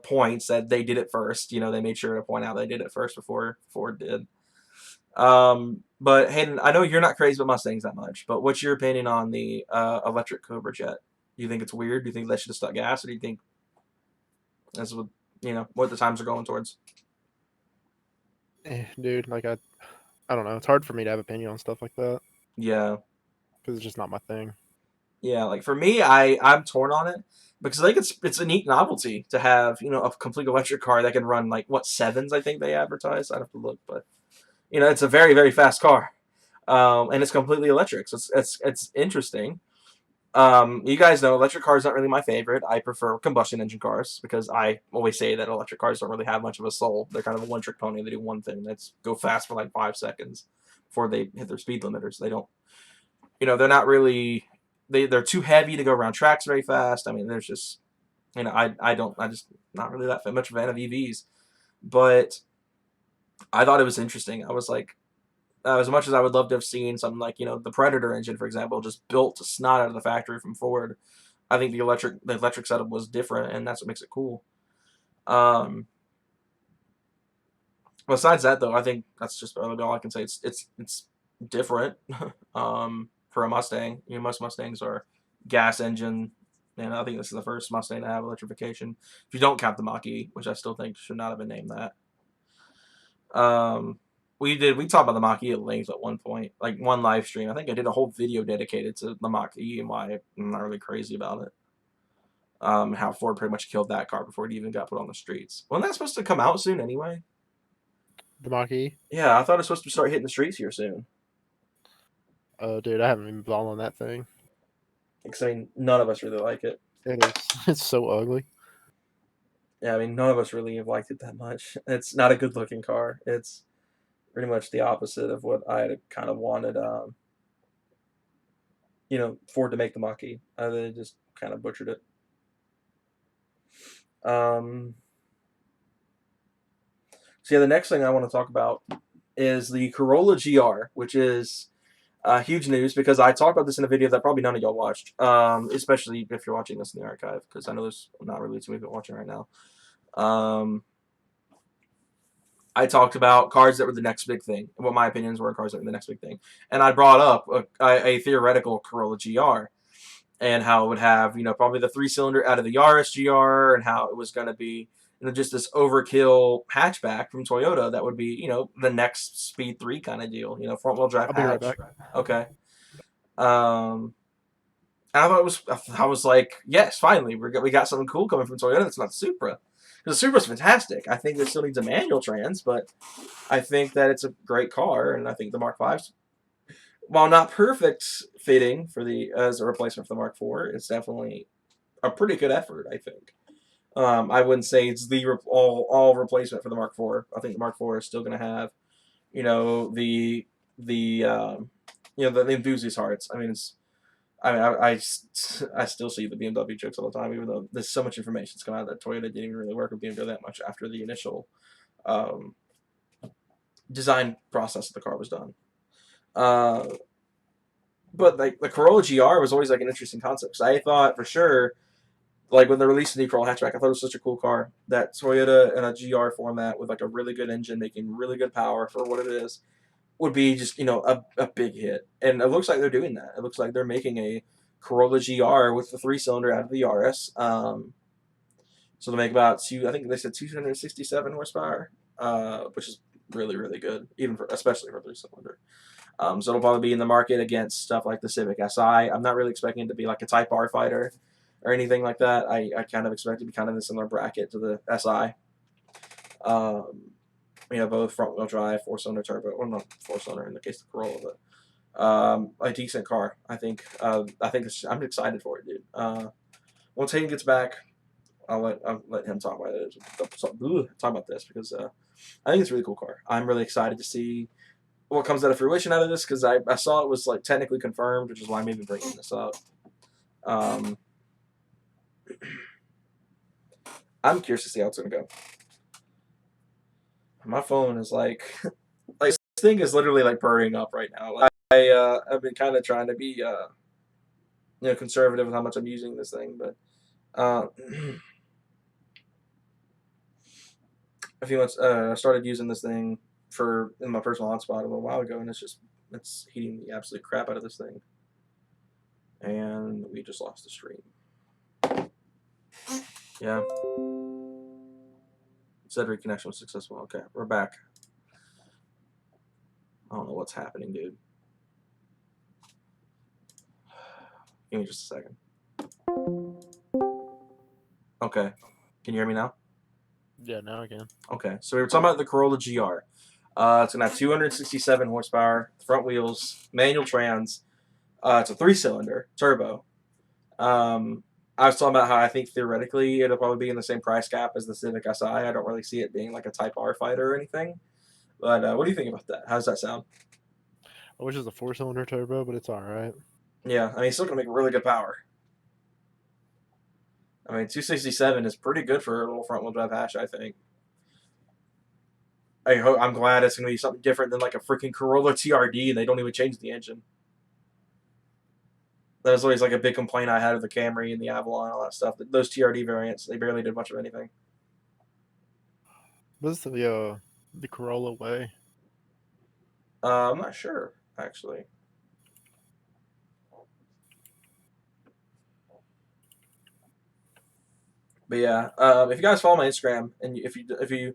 points that they did it first. They made sure to point out they did it first before Ford did. But Hayden, I know you're not crazy about Mustangs that much, but what's your opinion on the electric Cobra Jet? Do you think it's weird? Do you think they should have stuck gas, or do you think that's what the times are going towards? Dude, like I don't know. It's hard for me to have opinion on stuff like that Yeah, because it's just not my thing. yeah. Like for me, I'm torn on it because I think it's a neat novelty to have a complete electric car that can run like what sevens I think they advertise. I'd have to look, but it's a very very fast car, and it's completely electric. So it's interesting. You guys know electric cars aren't really my favorite. I prefer combustion engine cars because I always say that electric cars don't really have much of a soul. They're kind of a one-trick pony. They do one thing. That's go fast for like 5 seconds before they hit their speed limiters. They don't, they're not really, they're too heavy to go around tracks very fast. I mean, there's just, I just not really that much of a fan of EVs. But I thought it was interesting. I was like, as much as I would love to have seen something like the Predator engine, for example, just built to snot out of the factory from Ford, I think the electric setup was different, and that's what makes it cool. Besides that, though, I think that's just all I can say. It's different. for a Mustang. Most Mustangs are gas engine, and I think this is the first Mustang to have electrification. If you don't count the Mach-E, which I still think should not have been named that. We talked about the Mach-E at length at one point, like one live stream. I think I did a whole video dedicated to the Mach-E and why I'm not really crazy about it. How Ford pretty much killed that car before it even got put on the streets. Wasn't that supposed to come out soon anyway? The Mach-E? Yeah, I thought it was supposed to start hitting the streets here soon. Oh, dude, I haven't even bought on that thing. Because, I mean, none of us really like it. It is. It's so ugly. Yeah, I mean, none of us really have liked it that much. It's not a good looking car. It's pretty much the opposite of what I had kind of wanted, Ford to make the Mach-E. They just kind of butchered it. So yeah, the next thing I want to talk about is the Corolla GR, which is huge news because I talked about this in a video that probably none of y'all watched, especially if you're watching this in the archive, because I know there's not really too many people watching right now. I talked about cars that were the next big thing, and what my opinions were on cars that were the next big thing. And I brought up a theoretical Corolla GR and how it would have, probably the 3-cylinder out of the Yaris GR, and how it was going to be, just this overkill hatchback from Toyota that would be, the next Speed 3 kind of deal, front-wheel drive I'll be right hatch. back. Okay. And I was like, yes, finally, we got something cool coming from Toyota that's not the Supra. Because the Supra's fantastic. I think it still needs a manual trans, but I think that it's a great car, and I think the Mark V's, while not perfect fitting as a replacement for the Mark IV, it's definitely a pretty good effort, I think. I wouldn't say it's the all replacement for the Mark IV. I think the Mark IV is still going to have, the enthusiast hearts. I still see the BMW jokes all the time, even though there's so much information that's come out that Toyota didn't even really work with BMW that much after the initial design process of the car was done. But like the Corolla GR was always like an interesting concept, because I thought for sure, like when they released the new Corolla hatchback, I thought it was such a cool car that Toyota in a GR format with like a really good engine making really good power for what it is would be just a big hit. And it looks like they're doing that. It looks like they're making a Corolla GR with the 3-cylinder out of the Yaris. So they make about I think they said 267 horsepower, which is really, really good, especially for a 3-cylinder. So it'll probably be in the market against stuff like the Civic Si. I'm not really expecting it to be like a Type R fighter or anything like that. I kind of expect it to be kind of in a similar bracket to the Si. Both front-wheel drive, 4-cylinder turbo, well, not 4-cylinder in the case of the Corolla, but a decent car. I think I'm excited for it, dude. Once Hayden gets back, I'll let him talk about it. Talk about this because I think it's a really cool car. I'm really excited to see what comes out of fruition out of this, because I saw it was like technically confirmed, which is why I'm even bringing this up. I'm curious to see how it's gonna go. My phone is like this thing is literally like burning up right now. Like, I've been kind of trying to be conservative with how much I'm using this thing, but a few months I started using this thing in my personal hotspot a little while ago, and it's heating the absolute crap out of this thing. And we just lost the stream. Yeah. Said reconnection was successful. Okay, we're back. I don't know what's happening, dude. Give me just a second. Okay. Can you hear me now? Yeah, now I can. Okay, so we were talking about the Corolla GR. It's going to have 267 horsepower, front wheels, manual trans. It's a 3-cylinder turbo. I was talking about how I think theoretically it'll probably be in the same price gap as the Civic Si. I don't really see it being like a Type R fighter or anything. But what do you think about that? How does that sound? I wish it was a 4-cylinder turbo, but it's all right. Yeah, I mean, it's still going to make really good power. I mean, 267 is pretty good for a little front-wheel drive hatch, I think. I'm glad it's going to be something different than like a freaking Corolla TRD, and they don't even change the engine. That was always like a big complaint I had of the Camry and the Avalon and all that stuff. Those TRD variants, they barely did much of anything. What's the Corolla way? I'm not sure, actually. But yeah, if you guys follow my Instagram, and ugh, if you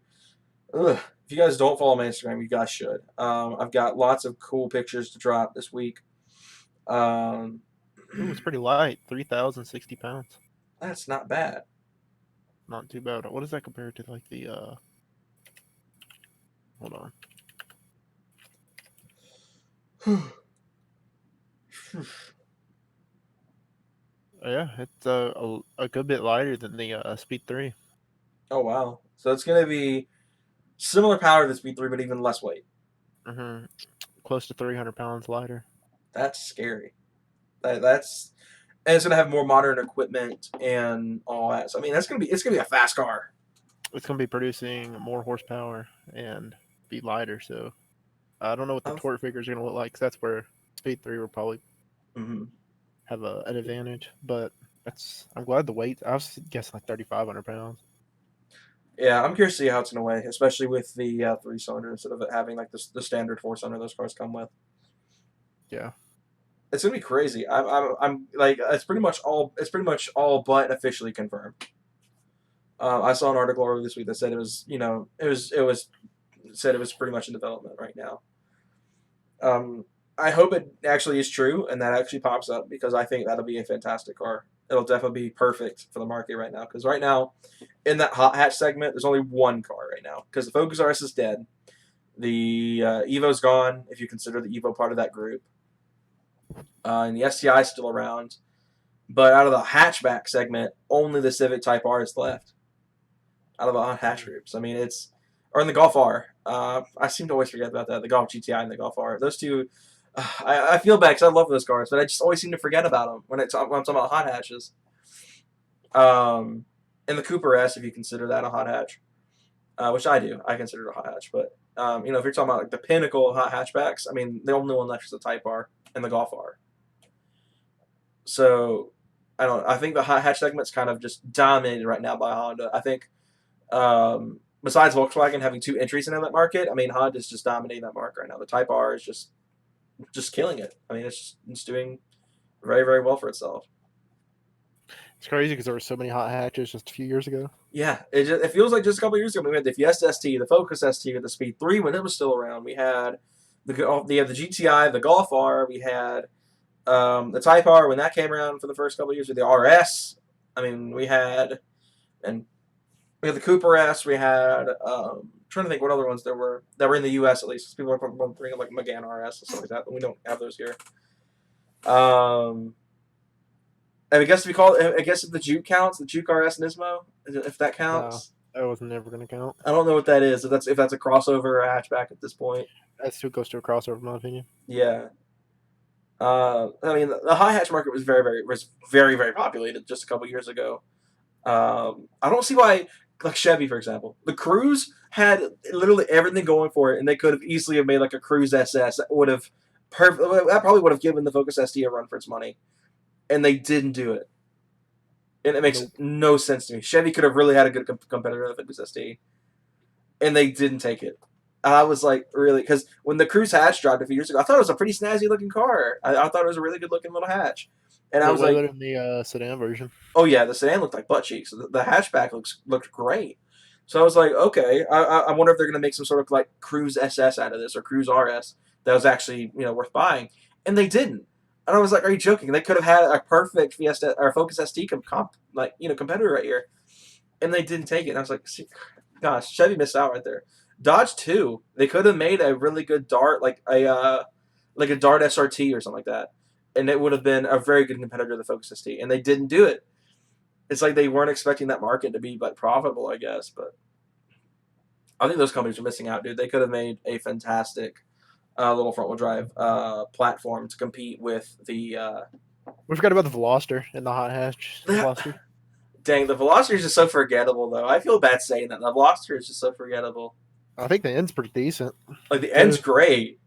guys don't follow my Instagram, you guys should. I've got lots of cool pictures to drop this week. Um, Ooh, it's pretty light, 3,060 pounds. that's not bad. Not too bad. What does that compare to like the hold on. Yeah, it's a good bit lighter than the Speed 3. Oh wow! So it's gonna be similar power to the Speed 3, but even less weight. Mm-hmm. Close to 300 pounds lighter. That's scary. That's and it's gonna have more modern equipment and all that. So I mean, it's gonna be a fast car. It's going to be producing more horsepower and be lighter. So I don't know what the Oh, torque figures are going to look like. 'Cause that's where Speed 3 will probably mm-hmm. have an advantage. But I'm glad the weight. I was guessing like 3,500 pounds. Yeah, I'm curious to see how it's gonna weigh, especially with the 3 cylinder instead of it having like the standard 4 cylinder those cars come with. Yeah. It's gonna be crazy. I'm like it's pretty much all but officially confirmed. I saw an article earlier this week that said it was said it was pretty much in development right now. I hope it actually is true and that actually pops up because I think that'll be a fantastic car. It'll definitely be perfect for the market right now because right now in that hot hatch segment there's only one car right now because the Focus RS is dead. The Evo's gone if you consider the Evo part of that group, and the STI is still around. But out of the hatchback segment, only the Civic Type R is left. Out of the hatch groups, I mean or in the Golf R. I seem to always forget about that. The Golf GTI and the Golf R. Those two, I feel bad because I love those cars, but I just always seem to forget about them when I'm talking about hot hatches. And the Cooper S, if you consider that a hot hatch, which I do, I consider it a hot hatch. But if you're talking about like the pinnacle of hot hatchbacks, I mean the only one left is the Type R and the Golf R. So I think the hot hatch segment's kind of just dominated right now by Honda. I think besides Volkswagen having two entries into that market, I mean Honda's just dominating that market right now. The Type R is just killing it. I mean it's doing very very well for itself. It's crazy because there were so many hot hatches just a few years ago. Yeah, it feels like just a couple years ago we had the Fiesta ST, the Focus ST, the Speed 3 when it was still around. We had the GTI, the Golf R. We had the Type R when that came around for the first couple of years with the RS. I mean, we had the Cooper S. We had trying to think what other ones there were that were in the U.S. at least. People are bringing like Megane RS and stuff like that, but we don't have those here. And I guess if the Juke counts, the Juke RS Nismo, if that counts. No, that was never going to count. I don't know what that is. If that's a crossover or a hatchback at this point. That still goes to a crossover, in my opinion. Yeah. I mean, the high hatch market was very, very populated just a couple years ago. I don't see why, like Chevy, for example, the Cruze had literally everything going for it, and they could have easily have made like a Cruze SS that would have that probably would have given the Focus ST a run for its money, and they didn't do it. And it makes no sense to me. Chevy could have really had a good competitor in the Focus ST, and they didn't take it. I was like, really? Because when the Cruze hatch dropped a few years ago, I thought it was a pretty snazzy looking car. I thought it was a really good looking little hatch. And I was like, in the sedan version. oh yeah, the sedan looked like butt cheeks. The hatchback looked great. So I was like, okay, I wonder if they're gonna make some sort of like Cruze SS out of this or Cruze RS that was actually worth buying, and they didn't. And I was like, are you joking? They could have had a perfect Fiesta or Focus ST competitor right here, and they didn't take it. And I was like, gosh, Chevy missed out right there. Dodge too. They could have made a really good Dart, like a Dart SRT or something like that, and it would have been a very good competitor to the Focus ST. And they didn't do it. It's like they weren't expecting that market to be like profitable, I guess. But I think those companies are missing out, dude. They could have made a fantastic little front wheel drive platform to compete with the. We forgot about the Veloster and the hot hatch. Veloster. Dang, the Veloster is just so forgettable, though. I feel bad saying that. The Veloster is just so forgettable. I think the end's pretty decent. Like, the end's great.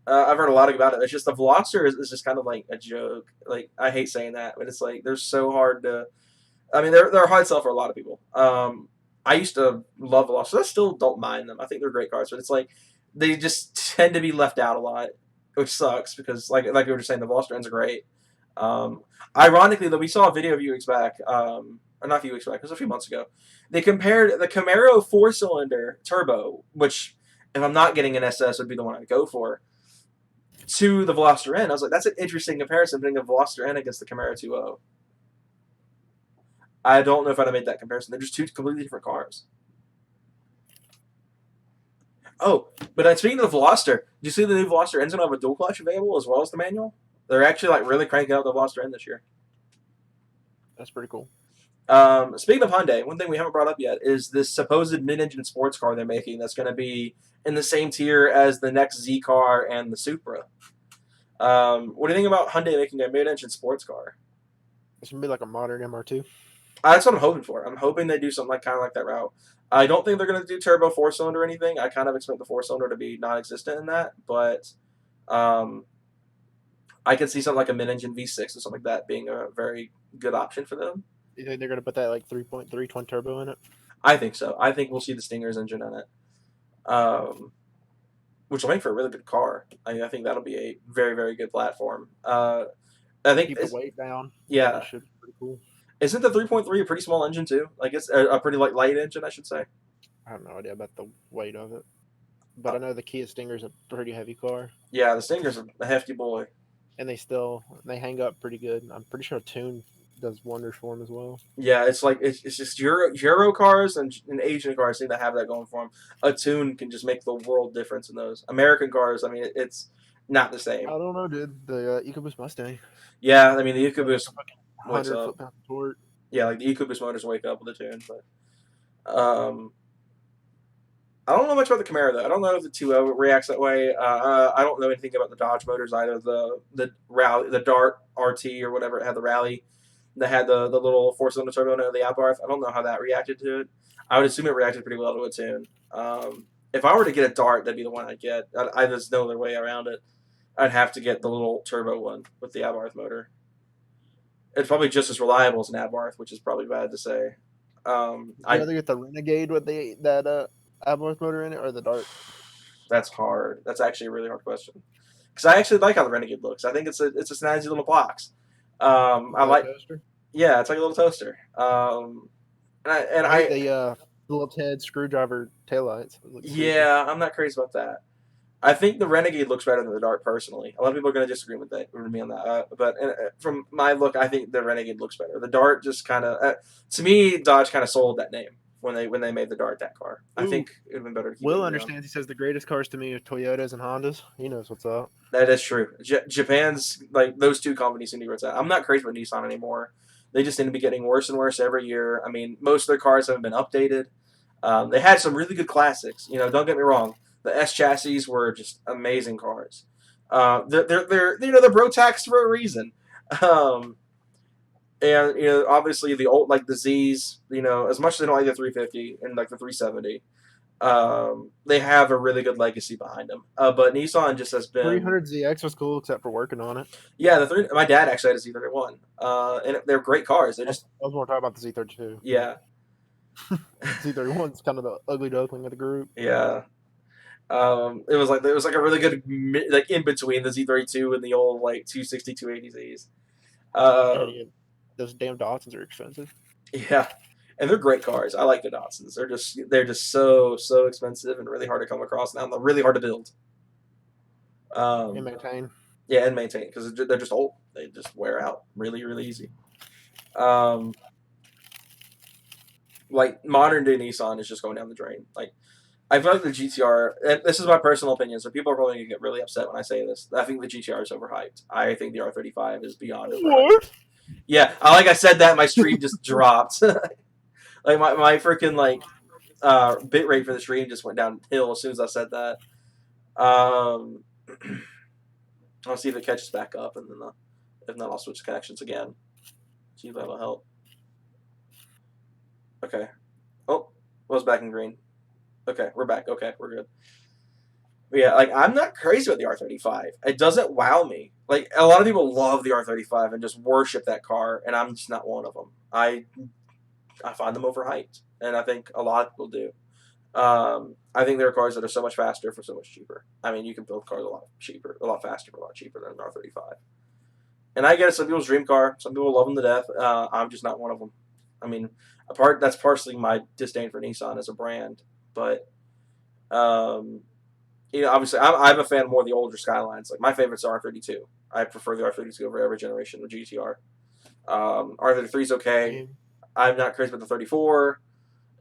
I've heard a lot about it. It's just the Veloster is just kind of like a joke. Like, I hate saying that, but it's like they're so hard to. I mean, they're a hard sell for a lot of people. I used to love Veloster. I still don't mind them. I think they're great cars, but it's like they just tend to be left out a lot, which sucks because, like we were just saying, the Veloster ends are great. Ironically, though, we saw a video of you back. or not a few weeks back, it was a few months ago. They compared the Camaro 4-cylinder turbo, which if I'm not getting an SS would be the one I'd go for, to the Veloster N. I was like, that's an interesting comparison, putting the Veloster N against the Camaro 2.0. I don't know if I'd have made that comparison. They're just two completely different cars. Oh, but speaking of the Veloster, did you see the new Veloster N's gonna have a dual clutch available as well as the manual? They're actually like really cranking out the Veloster N this year. That's pretty cool. Speaking of Hyundai, one thing we haven't brought up yet is this supposed mid-engine sports car they're making that's going to be in the same tier as the next Z car and the Supra. What do you think about Hyundai making a mid-engine sports car? It's gonna be like a modern MR2. That's what I'm hoping for. I'm hoping they do something like kind of like that route. I don't think they're going to do turbo 4-cylinder or anything. I kind of expect the 4-cylinder to be non-existent in that, but I can see something like a mid-engine V6 or something like that being a very good option for them. You think they're gonna put that like 3.3 twin turbo in it? I think so. I think we'll see the Stinger's engine in it, which will make for a really good car. I think that'll be a very, very good platform. I think Keep the weight down. Yeah, That should be pretty cool. Isn't the 3.3 a pretty small engine too? Like it's a pretty light engine, I should say. I have no idea about the weight of it, but I know the Kia Stinger's a pretty heavy car, Yeah, the Stinger's a hefty boy. and they hang up pretty good. I'm pretty sure a tune does wonders for them as well. Yeah, it's like it's just Euro cars and Asian cars seem to have that going for them. A tune can just make the world difference in those. American cars, I mean, it's not the same. I don't know, dude. The EcoBoost Mustang, Yeah, I mean the EcoBoost wakes 100 up. foot-pound torque. Yeah, like the EcoBoost motors wake up with a tune, but I don't know much about the Camaro though. I don't know if the 2.0 reacts that way. I don't know anything about the Dodge motors either. The rally, the Dart RT or whatever it had, the Rally that had the little 4-cylinder turbo and the Abarth. I don't know how that reacted to it. I would assume it reacted pretty well to a tune. If I were to get a Dart, that'd be the one I'd get. There's no other way around it. I'd have to get the little turbo one with the Abarth motor. It's probably just as reliable as an Abarth, which is probably bad to say. I'd rather get the Renegade with that Abarth motor in it or the Dart. That's hard. That's actually a really hard question. Because I actually like how the Renegade looks. I think it's a snazzy little box. I like. Toaster? Yeah, it's like a little toaster. I like the Phillips head screwdriver taillights. Yeah, I'm not crazy about that. I think the Renegade looks better than the Dart personally. A lot of people are going to disagree with me on that. But from my look, I think the Renegade looks better. The Dart just kind of, to me, Dodge kind of sold that name when they made the Dart that car. I think it would have been better to keep Will it understands. He says the greatest cars to me are Toyotas and Hondas. He knows what's up. That is true. Japan's, like, those two companies seem to be where it's at. I'm not crazy about Nissan anymore. They just seem to be getting worse and worse every year. I mean, most of their cars haven't been updated. They had some really good classics. You know, don't get me wrong. The S chassis were just amazing cars. They're bro taxed for a reason. And obviously the old, like the Z's, as much as they don't like the 350 and like the 370, they have a really good legacy behind them. But Nissan just has been 300ZX was cool except for working on it. Yeah, my dad actually had a Z31, and they're great cars. They just I was more talking about the Z32. Yeah. Z31's kind of the ugly duckling of the group. Yeah. It was like a really good like in between the Z32 and the old like 260 280Zs. Those damn Datsuns are expensive. Yeah, and they're great cars. I like the Datsuns. They're just so expensive and really hard to come across now. They're really hard to build. And maintain. Yeah, and maintain because they're just old. They just wear out really easy. Like modern day Nissan is just going down the drain. Like I feel like the GTR. And this is my personal opinion, so people are probably gonna get really upset when I say this. I think the GTR is overhyped. I think the R35 is beyond overhyped. What? Yeah, like I said that, my stream just dropped. Like my freaking bit rate for the stream just went downhill as soon as I said that. I'll see if it catches back up, and then if not, I'll switch connections again. See if that'll help. Okay. Oh, was back in green. Okay, we're back. Okay, we're good. But yeah, like I'm not crazy about the R35. It doesn't wow me. Like a lot of people love the R35 and just worship that car, and I'm just not one of them. I find them overhyped, and I think a lot of people do. I think there are cars that are so much faster for so much cheaper. I mean, you can build cars a lot faster for a lot cheaper than an R35. And I get it, some people's dream car. Some people love them to death. I'm just not one of them. I mean, that's partially my disdain for Nissan as a brand, but obviously I'm a fan more of the older Skylines. Like my favorite's the R32. I prefer the R32 over every generation of GTR. R33 is okay. I'm not crazy about the 34.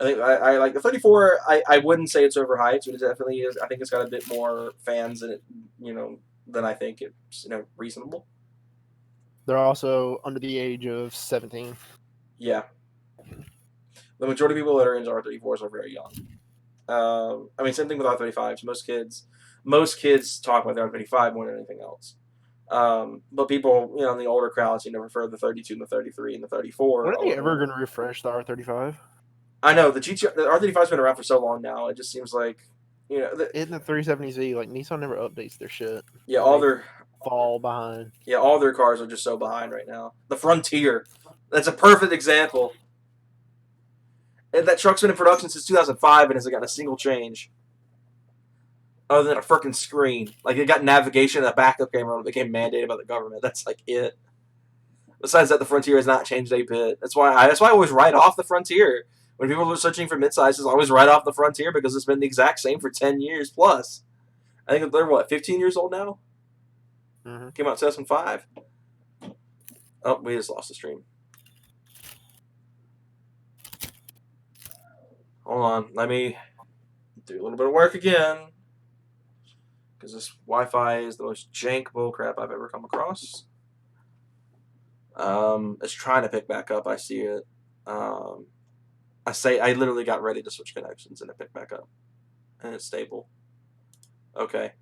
I think I like the 34. I wouldn't say it's overhyped, but it definitely is. I think it's got a bit more fans in it, than I think it's reasonable. They're also under the age of 17. Yeah, the majority of people that are into R34s are very young. I mean, same thing with R35s. Most kids talk about the R35 more than anything else. But people, in the older crowds, prefer the 32 and the 33 and the 34. When are they ever going to refresh the R35? I know the R35's been around for so long now. It just seems like, in the 370Z, like Nissan never updates their shit. Yeah, all their fall behind. Yeah, all their cars are just so behind right now. The Frontier, that's a perfect example. And that truck's been in production since 2005 and hasn't gotten a single change. Other than a freaking screen. Like, it got navigation and a backup camera when it became mandated by the government. That's like it. Besides that, the Frontier has not changed a bit. That's why I always write off the Frontier. When people are searching for mid-sizes, I always write off the Frontier because it's been the exact same for 10 years plus. I think they're, 15 years old now? Mm-hmm. Came out in 2005. Oh, we just lost the stream. Hold on. Let me do a little bit of work again. Because this Wi-Fi is the most jank bullcrap I've ever come across. It's trying to pick back up. I see it. I literally got ready to switch connections and it picked back up. And it's stable. Okay.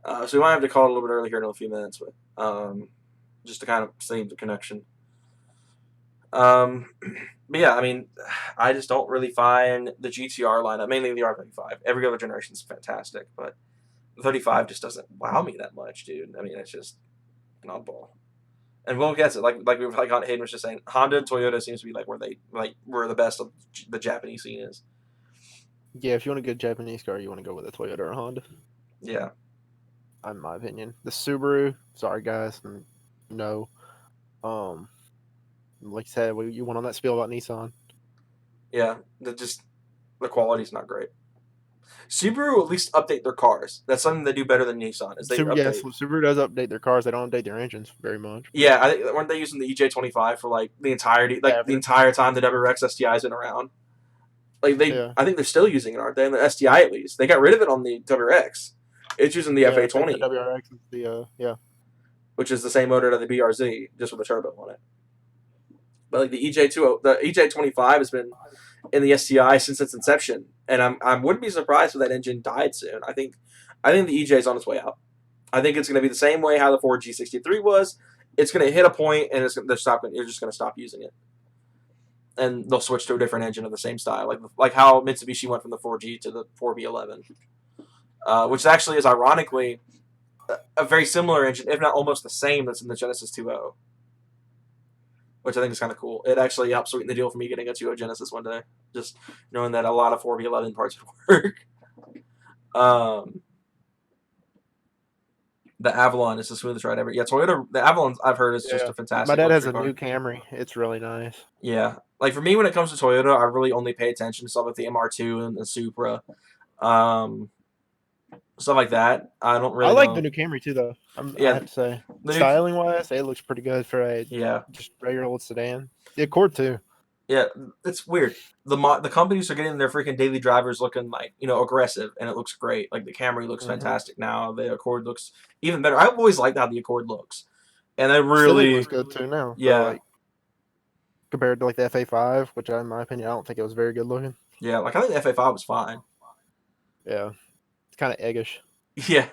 So we might have to call it a little bit early here in a few minutes, but just to kind of save the connection. But yeah, I mean, I just don't really find the GTR lineup, mainly the R35. Every other generation is fantastic, but the 35 just doesn't wow me that much, dude. I mean, it's just an oddball. And we'll get it. Like Hayden was just saying, Honda and Toyota seems to be where the best of the Japanese scene is. Yeah, if you want a good Japanese car, you want to go with a Toyota or a Honda. Yeah. In my opinion. The Subaru, sorry guys, no. Like I said, you went on that spiel about Nissan. Yeah, the quality's not great. Subaru at least update their cars. That's something they do better than Nissan. Subaru does update their cars. They don't update their engines very much. Yeah, I think weren't they using the EJ25 for the entirety, the entire time the WRX STI's been around? I think they're still using it, aren't they? In the STI at least, they got rid of it on the WRX. It's using the FA20. The WRX is which is the same motor to the BRZ, just with a turbo on it. But the EJ25 has been in the STI since its inception, and I wouldn't be surprised if that engine died soon. I think the EJ is on its way out. I think it's going to be the same way how the Ford G63 was. It's going to hit a point, and you're just going to stop using it, and they'll switch to a different engine of the same style, like how Mitsubishi went from the 4G to the 4B11, which actually is ironically a very similar engine, if not almost the same, that's in the Genesis 2.0. Which I think is kind of cool. It actually helped sweeten the deal for me getting a 2.0 Genesis one day. Just knowing that a lot of 4B11 parts would work. The Avalon is the smoothest ride ever. Yeah, Toyota, the Avalon I've heard is just a fantastic My dad has a car. new Camry. It's really nice. Yeah. Like for me, when it comes to Toyota, I really only pay attention to stuff like the MR2 and the Supra. Stuff like that. I don't really like the new Camry too, though. I have to say. Styling wise, it looks pretty good for a just regular old sedan. The Accord too. Yeah, it's weird. The companies are getting their freaking daily drivers looking aggressive, and it looks great. Like the Camry looks fantastic now. The Accord looks even better. I've always liked how the Accord looks, and it really looks good too now. Yeah, so, compared to the FA5, which in my opinion I don't think it was very good looking. Yeah, I think the FA5 was fine. Yeah. Kind of eggish. Yeah,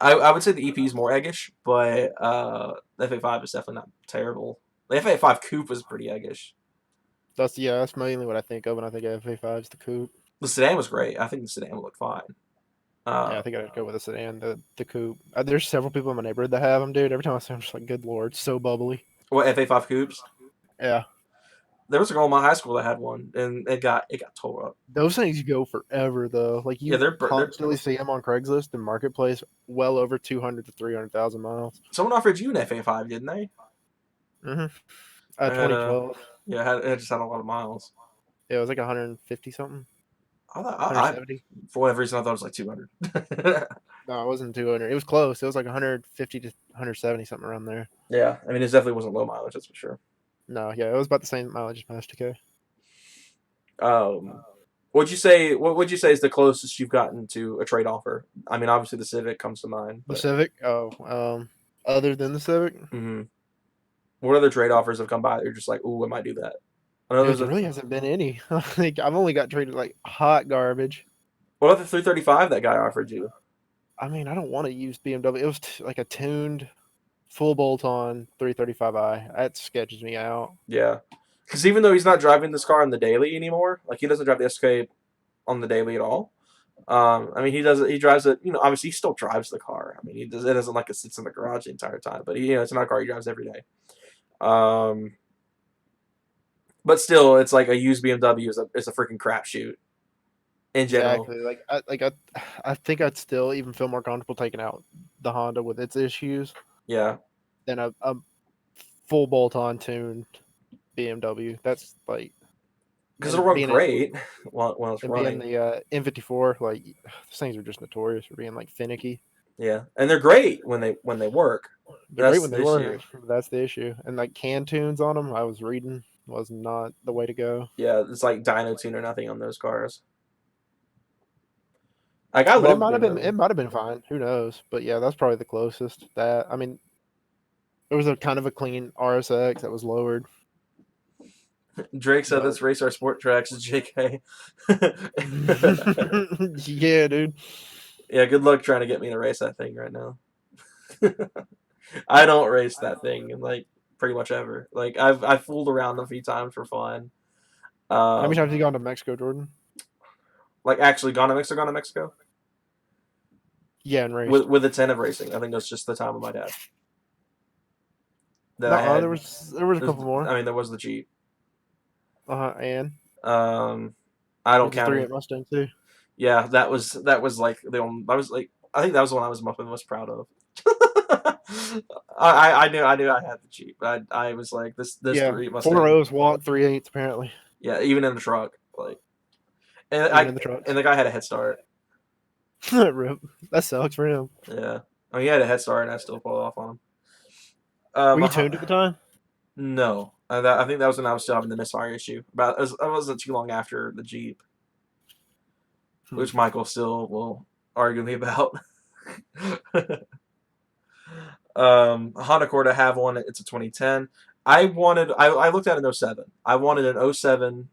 I would say the EP is more eggish, but the FA5 is definitely not terrible. The FA5 coupe was pretty eggish. That's mainly what I think of when I think of FA5 is the coupe. The sedan was great. I think the sedan would look fine. I think I'd go with the sedan, the coupe. There's several people in my neighborhood that have them, dude. Every time I see them, I'm just like, good lord, so bubbly. What, FA5 coupes? Yeah. There was a girl in my high school that had one, and it got tore up. Those things go forever, though. Like they're constantly see them on Craigslist and Marketplace, well over 200 to 300,000 miles. Someone offered you an FA5, didn't they? 2012. Yeah, it just had a lot of miles. Yeah, it was like 150 something, I 170. for whatever reason I thought it was like 200. No, it wasn't 200. It was close. It was like 150 to 170 something around there. Yeah, I mean it definitely wasn't low mileage, that's for sure. No, yeah, it was about the same mileage as Mastico. Um, what'd you say? What would you say is the closest you've gotten to a trade offer? I mean, obviously the Civic comes to mind, The but Civic. Oh, other than the Civic, mhm. What other trade offers have come by that you're just like, ooh, I might do that? I know dude, there's there a. really hasn't been any. I think I've only got traded like hot garbage. What about the 335 that guy offered you? I mean, I don't want to use BMW. It was like a tuned full bolt-on 335i. That sketches me out. Yeah, because even though he's not driving this car on the daily anymore, like he doesn't drive the Escape on the daily at all. I mean, he does. He drives it. You know, obviously he still drives the car. I mean, he does. It doesn't like it sits in the garage the entire time, but it's not a car he drives every day. Um, but still, it's like a used BMW is a freaking crapshoot in general. Exactly. I think I'd still even feel more comfortable taking out the Honda with its issues Yeah, than a full bolt-on tuned BMW. That's like because it'll run great while it's and being running. the M54, like these things are just notorious for being like finicky. Yeah, and they're great when they work. They're great That's when the they issue. work. That's the issue. And like can tunes on them, I was reading, was not the way to go. Yeah, it's like dyno tune or nothing on those cars. Like I But love it BMW. might have been fine. Who knows? But yeah, that's probably the closest. That I mean, there was a kind of a clean RSX that was lowered. Drake said But this race our sport tracks is JK. yeah, dude. Yeah, good luck trying to get me to race that thing right now. I don't race that thing and like pretty much ever. Like I've fooled around a few times for fun. How many times have Um, you gone to Mexico, Jordan? like actually gone to Mexico Yeah, and raced. with the 10 of racing. I think that's just the time of my dad that No, I had. there was a couple more. I mean, there was the Jeep. And Um, I don't there's a count any. 3.8 Mustang too. Yeah, that was like the one. I was like, I think that was the one I was most proud of. I knew I had the Jeep. I was like this Yeah, three 4 Mustang. rows, walk 3.8 apparently. Yeah, even in the truck, like, and Even in the trucks. the guy had a head start. Rip. That sucks for him. Yeah, I mean, he had a head start, and I still pulled off on him. Were you tuned at the time? No, I think that was when I was still having the misfire issue. It wasn't too long after the Jeep, which Michael still will argue me about. Honda Accord, I have one. It's a 2010. I looked at an '07. I wanted an '07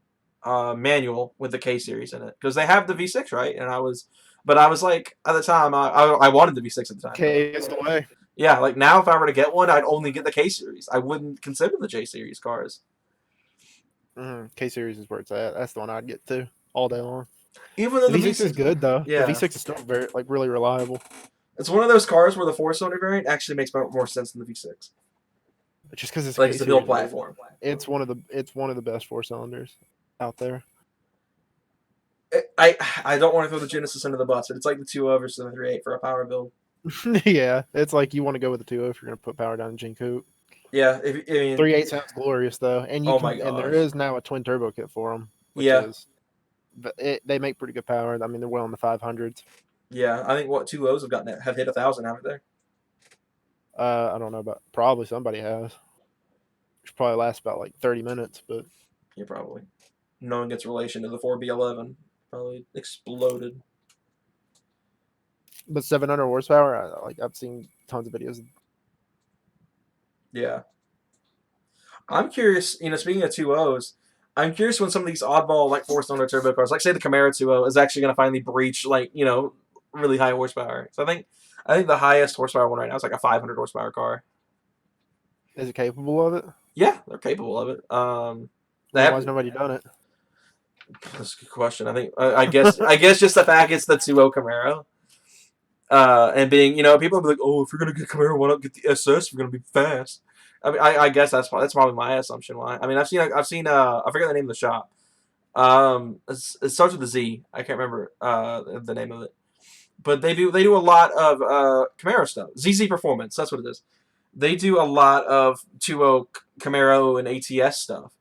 manual with the K series in it because they have the V6, right? But I was like at the time I wanted the V6 at the time. Okay, it's the way. Yeah, like now if I were to get one, I'd only get the K series. I wouldn't consider the J series cars. K series is where it's at. That's the one I'd get to all day long. Even though The V6 is good though. Yeah. The V6 is still very like really reliable. It's one of those cars where the 4-cylinder variant actually makes more sense than the V6. Just because it's Like it's a build K-series, platform. It's one of the best 4 cylinders out there. I don't want to throw the Genesis under the bus, but it's like the 2.0 versus the 3.8 for a power build. Yeah, it's like you want to go with the 2.0 if you're going to put power down the Gene Coupe. Yeah, I mean 3.8 sounds glorious though, and and there is now a twin turbo kit for them. They make pretty good power. I mean, they're well in the 500s. Yeah, I think 2.0s have hit 1,000, haven't they? I don't know about probably somebody has. Which probably lasts about like 30 minutes, but yeah, probably. No one gets relation to the 4B11. Probably exploded. But 700 horsepower, I've seen tons of videos. Yeah. I'm curious, speaking of 2.0s, I'm curious when some of these oddball, like, 4-cylinder turbo cars, like, say, the Camaro 2.0, is actually going to finally breach, like, really high horsepower. So I think the highest horsepower one right now is, like, a 500 horsepower car. Is it capable of it? Yeah, they're capable of it. Why has nobody done it? That's a good question. I guess just the fact it's the 2.0 Camaro. And being, people will be like, oh, if you're going to get Camaro, why not get the SS? We're going to be fast. I mean, I guess that's probably my assumption. Why? I mean, I've seen I forget the name of the shop. It starts with a Z. I can't remember the name of it, but they do a lot of Camaro stuff. ZZ Performance, that's what it is. They do a lot of 2.0 Camaro and ATS stuff.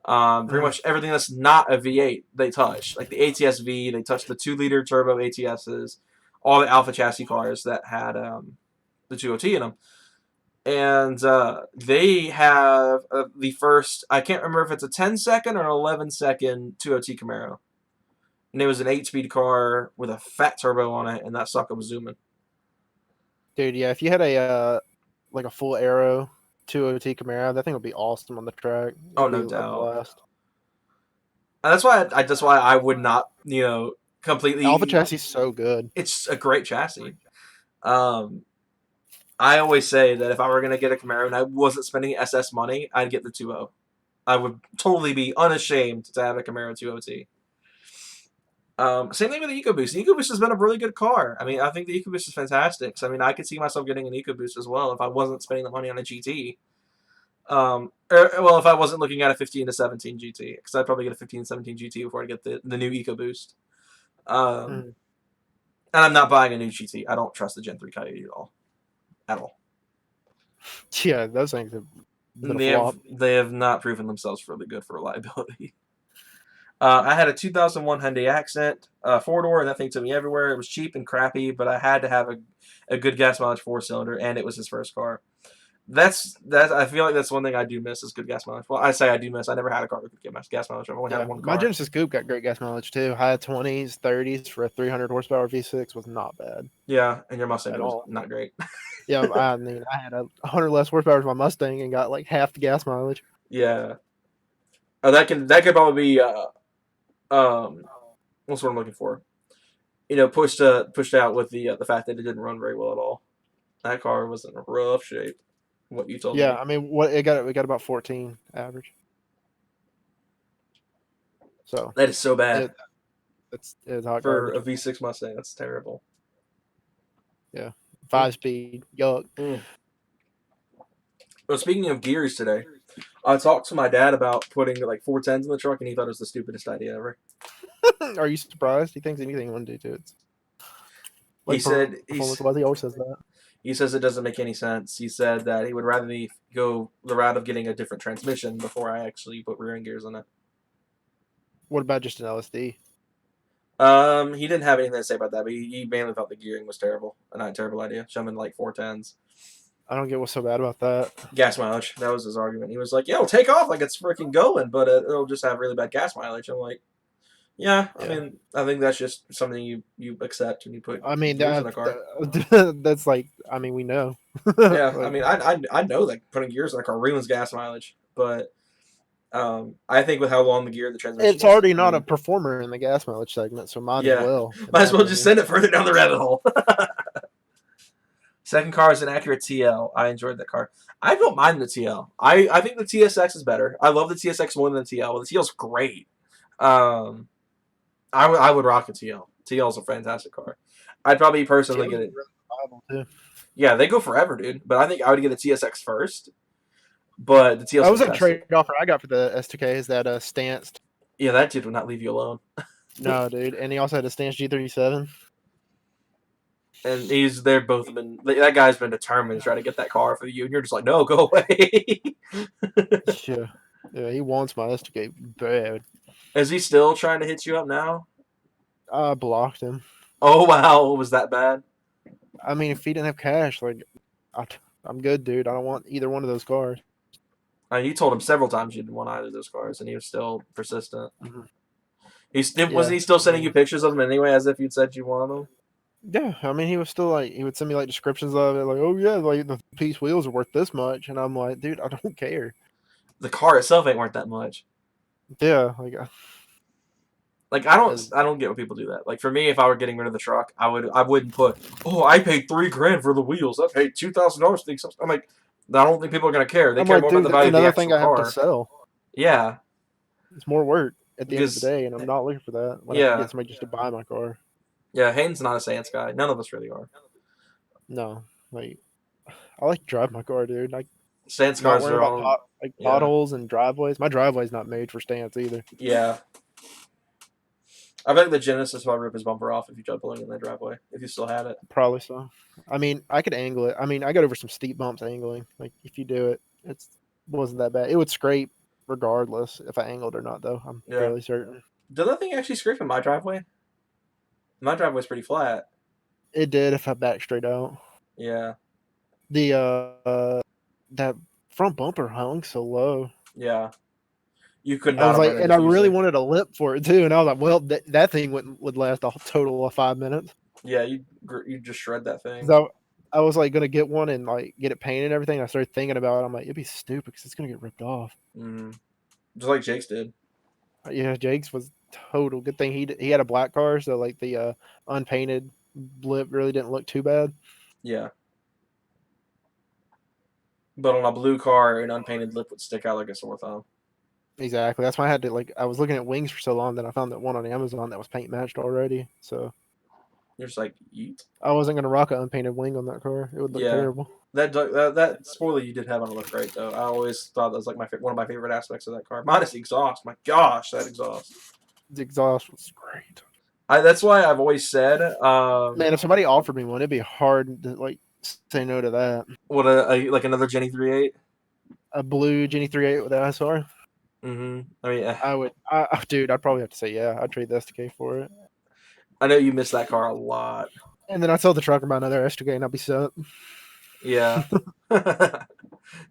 Pretty much everything that's not a V8 they touch, like the ATS V. They touched the 2-liter turbo ATSs, all the Alpha chassis cars that had the 2OT in them, and they have the first. I can't remember if it's a 10-second or an 11-second 2OT Camaro, and it was an 8-speed car with a fat turbo on it, and that sucker was zooming. Dude, yeah, if you had a like a full aero 2OT Camaro, that thing would be awesome on the track. Oh, It'd no be a doubt. blast. And that's why I would not, completely. Alpha chassis is so good. It's a great chassis. I always say that if I were gonna get a Camaro and I wasn't spending SS money, I'd get the 2.0. I would totally be unashamed to have a Camaro 2OT. Same thing with the EcoBoost. The EcoBoost has been a really good car. I mean, I think the EcoBoost is fantastic. So, I mean, I could see myself getting an EcoBoost as well if I wasn't spending the money on a GT. If I wasn't looking at a 15 to 17 GT, because I'd probably get a 15 to 17 GT before I get the new EcoBoost. And I'm not buying a new GT. I don't trust the Gen 3 Coyote at all. At all. Yeah, those things have been a flop. They have not proven themselves really good for reliability. I had a 2001 Hyundai Accent 4-door, and that thing took me everywhere. It was cheap and crappy, but I had to have a good gas mileage 4-cylinder, and it was his first car. That's I feel like that's one thing I do miss is good gas mileage. Well, I say I do miss. I never had a car with good gas mileage. I've only had one car. My Genesis Coupe got great gas mileage too. High 20s, 30s for a 300 horsepower V6 was not bad. Yeah, and your Mustang was not great. Yeah, I mean, I had 100 less horsepower to my Mustang and got like half the gas mileage. Yeah. That could probably be what's what I'm looking for? Pushed out with the fact that it didn't run very well at all. That car was in rough shape. What you told me. Yeah, I mean, we got about 14 average. So that is so bad. It's hot for garbage. A V6 Mustang. That's terrible. Yeah, 5-speed. Yuck. Well, speaking of gears today, I talked to my dad about putting like 410s in the truck, and he thought it was the stupidest idea ever. Are you surprised? He thinks anything one do to it. He said he always says that. He says it doesn't make any sense. He said that he would rather me go the route of getting a different transmission before I actually put rear end gears in it. What about just an LSD? He didn't have anything to say about that, but he mainly thought the gearing was terrible. Not a terrible idea. Shoving like 410s. I don't get what's so bad about that. Gas mileage. That was his argument. He was like, "Yeah, it'll take off like it's freaking going, but it'll just have really bad gas mileage." I'm like, yeah. I mean, I think that's just something you accept when you put. I mean, gears in a car. That's like. I mean, we know. Yeah, like, I mean, I know that putting gears in a car ruins gas mileage, but I think with how long the gear, the transmission, it's already not a performer in the gas mileage segment, so might as well. Might as well just send it further down the rabbit hole. Second car is an Acura TL. I enjoyed that car. I don't mind the TL. I think the TSX is better. I love the TSX more than the TL. Well, the TL's great. I would rock a TL. TL's a fantastic car. I'd probably personally get it. Really, yeah, they go forever, dude. But I think I would get a TSX first. But the TL. That was a trade offer I got for the S2K. Is that stanced? Yeah, that dude would not leave you alone. No, dude. And he also had a stanced G37. And they're both been. That guy's been determined to try to get that car for you, and you're just like, no, go away. Yeah, he wants my S2K bad. Is he still trying to hit you up now? I blocked him. Oh wow, was that bad? I mean, if he didn't have cash, like, I'm good, dude. I don't want either one of those cars. You told him several times you didn't want either of those cars, and he was still persistent. Mm-hmm. Wasn't he still sending you pictures of them anyway, as if you'd said you wanted them? Yeah, I mean, he was still like, he would send me like descriptions of it, like, oh yeah, like the piece wheels are worth this much, and I'm like, dude, I don't care. The car itself ain't worth that much. Yeah, like I don't get when people do that. Like for me, if I were getting rid of the truck, I wouldn't put, oh, I paid $3,000 for the wheels. I paid $2,000 for these. I'm like, I don't think people are gonna care. They care more about the value of the actual car. I have to sell. Yeah, it's more work at the end of the day, and I'm not looking for that. I can get somebody just to buy my car. Yeah, Hayden's not a stance guy. None of us really are. No, like I like to drive my car, dude. Like stance cars are all potholes and driveways. My driveway's not made for stance either. Yeah. I bet the Genesis will rip his bumper off if you tried pulling in that driveway. If you still had it, probably so. I mean, I could angle it. I mean, I got over some steep bumps angling. Like if you do it, wasn't that bad. It would scrape regardless if I angled or not, though. I'm Yeah. fairly certain. Did that thing actually scrape in my driveway? My driveway's pretty flat. It did if I backed straight out. Yeah. The that front bumper hung so low. Yeah. You could I not was have like, run a and I really diffuser. wanted a lip for it too, and I was like, well, that thing would last a total of 5 minutes. Yeah, you just shred that thing. So I was like gonna get one and like get it painted and everything. I started thinking about it. I'm like, it'd be stupid because it's gonna get ripped off. Mm. Just like Jake's did. Yeah, Jake's was total. Good thing he had a black car, so like the unpainted lip really didn't look too bad. Yeah. But on a blue car, an unpainted lip would stick out like a sore thumb. Exactly. That's why I had to I was looking at wings for so long that I found that one on Amazon that was paint matched already. So You're just like, yeet. I wasn't gonna rock an unpainted wing on that car. It would look Yeah. terrible. That spoiler you did have on it looked great though. I always thought that was like one of my favorite aspects of that car. Minus the exhaust. My gosh, that exhaust. The exhaust was great. That's why I've always said, Man, if somebody offered me one, it'd be hard to like say no to that. what like another Jenny 3.8. A blue Genie 3.8 with SR. Mm-hmm. I mean, I would, dude. I'd probably have to say yeah. I'd trade the STK for it. I know you miss that car a lot. And then I'd sell the truck and buy another STK, and I'd be set. Yeah.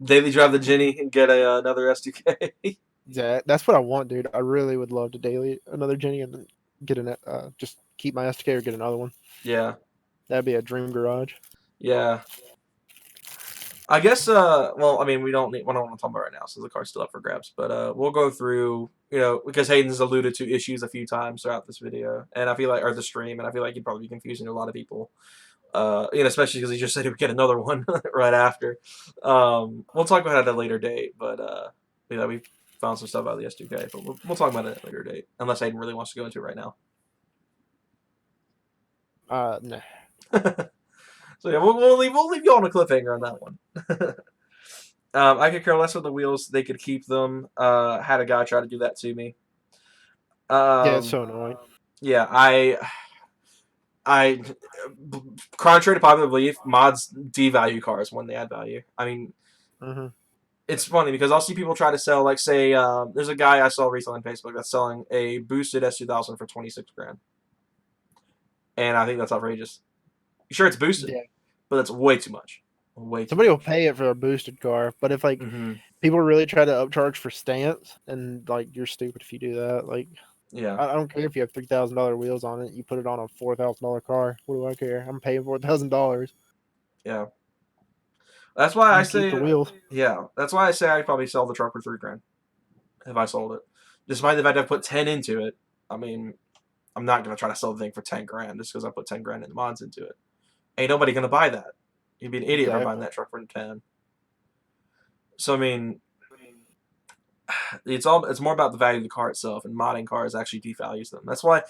Daily drive the Jenny and get another S2K. Yeah, that's what I want, dude. I really would love to daily another Genie and then get just keep my STK or get another one. Yeah. That'd be a dream garage. Yeah. I guess. Well, I mean, we don't want to talk about it right now, since the car's still up for grabs. But we'll go through, because Hayden's alluded to issues a few times throughout this video, and I feel like, or the stream, and I feel like he'd probably be confusing to a lot of people. Especially because he just said he would get another one right after. We'll talk about it at a later date, but we found some stuff about the S2K, but we'll talk about it at a later date, unless Hayden really wants to go into it right now. Nah. So yeah, we'll leave you on a cliffhanger on that one. I could care less with the wheels. They could keep them. Had a guy try to do that to me. Yeah, it's so annoying. Yeah, contrary to popular belief, mods devalue cars when they add value. I mean, It's funny because I'll see people try to sell, like, say, there's a guy I saw recently on Facebook that's selling a boosted S2000 for 26 grand, and I think that's outrageous. Sure, it's boosted, but that's way too much. Somebody will pay it for a boosted car, but if people really try to upcharge for stance, and like you're stupid if you do that. Like, yeah, I don't care if you have $3,000 wheels on it. You put it on a $4,000 car. What do I care? I'm paying $4,000. Yeah, that's why I say the wheels. Yeah, that's why I say I'd probably sell the truck for $3 grand if I sold it. Despite the fact I put 10 into it, I mean, I'm not gonna try to sell the thing for 10 grand just because I put 10 grand in mods into it. Ain't nobody gonna buy that. You'd be an idiot for buying that truck for 10. So I mean, it's more about the value of the car itself, and modding cars actually devalues them. That's why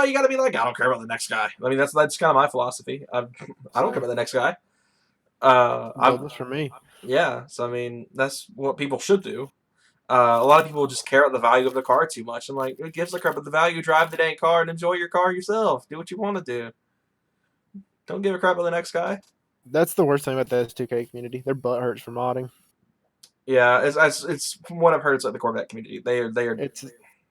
you got to be like, I don't care about the next guy. I mean, that's kind of my philosophy. I don't care about the next guy. That's for me. Yeah, so I mean, that's what people should do. A lot of people just care about the value of the car too much. I'm like, who gives a crap about the value? Drive the dang car and enjoy your car yourself. Do what you want to do. Don't give a crap about the next guy. That's the worst thing about the S2K community. Their butt hurts for modding. Yeah, it's from what I've heard, it's like the Corvette community. They are.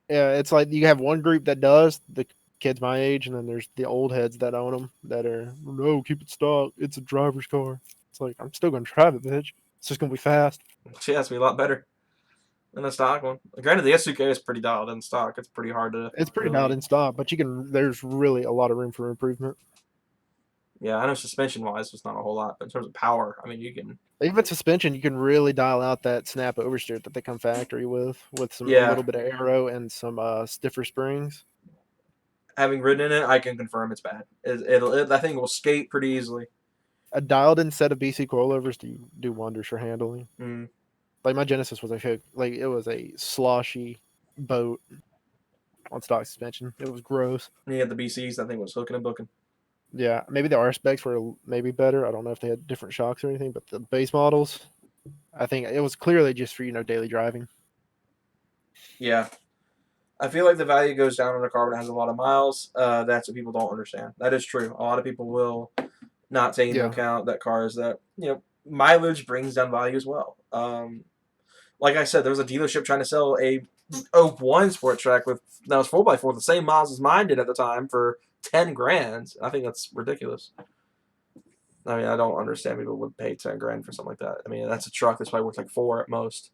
It's like you have one group that does, the kids my age, and then there's the old heads that own them that are, no, keep it stock. It's a driver's car. It's like, I'm still gonna drive it, bitch. It's just gonna be fast. Yeah, it's gonna be a lot better than a stock one. Granted, the S2K is pretty dialed in stock. It's pretty hard to. It's pretty dialed in stock, but there's really a lot of room for improvement. Yeah, I know suspension-wise, it's not a whole lot, but in terms of power, I mean, you can... Even suspension, you can really dial out that snap oversteer that they come factory with some a little bit of aero and some stiffer springs. Having ridden in it, I can confirm it's bad. That thing will skate pretty easily. A dialed-in set of BC coilovers do wonders for handling. Mm. Like, my Genesis was it was a sloshy boat on stock suspension. It was gross. And you had the BCs, that thing was hooking and booking. Yeah, maybe the R specs were maybe better. I don't know if they had different shocks or anything, but the base models, I think it was clearly just for, daily driving. Yeah. I feel like the value goes down on a car that has a lot of miles. That's what people don't understand. That is true. A lot of people will not take into account that cars that, mileage brings down value as well. like I said, there was a dealership trying to sell a 01 sport track that was 4x4, the same miles as mine did at the time for 10 grand. I think that's ridiculous. I mean, I don't understand people would pay 10 grand for something like that. I mean, that's a truck that's probably worth like 4 at most.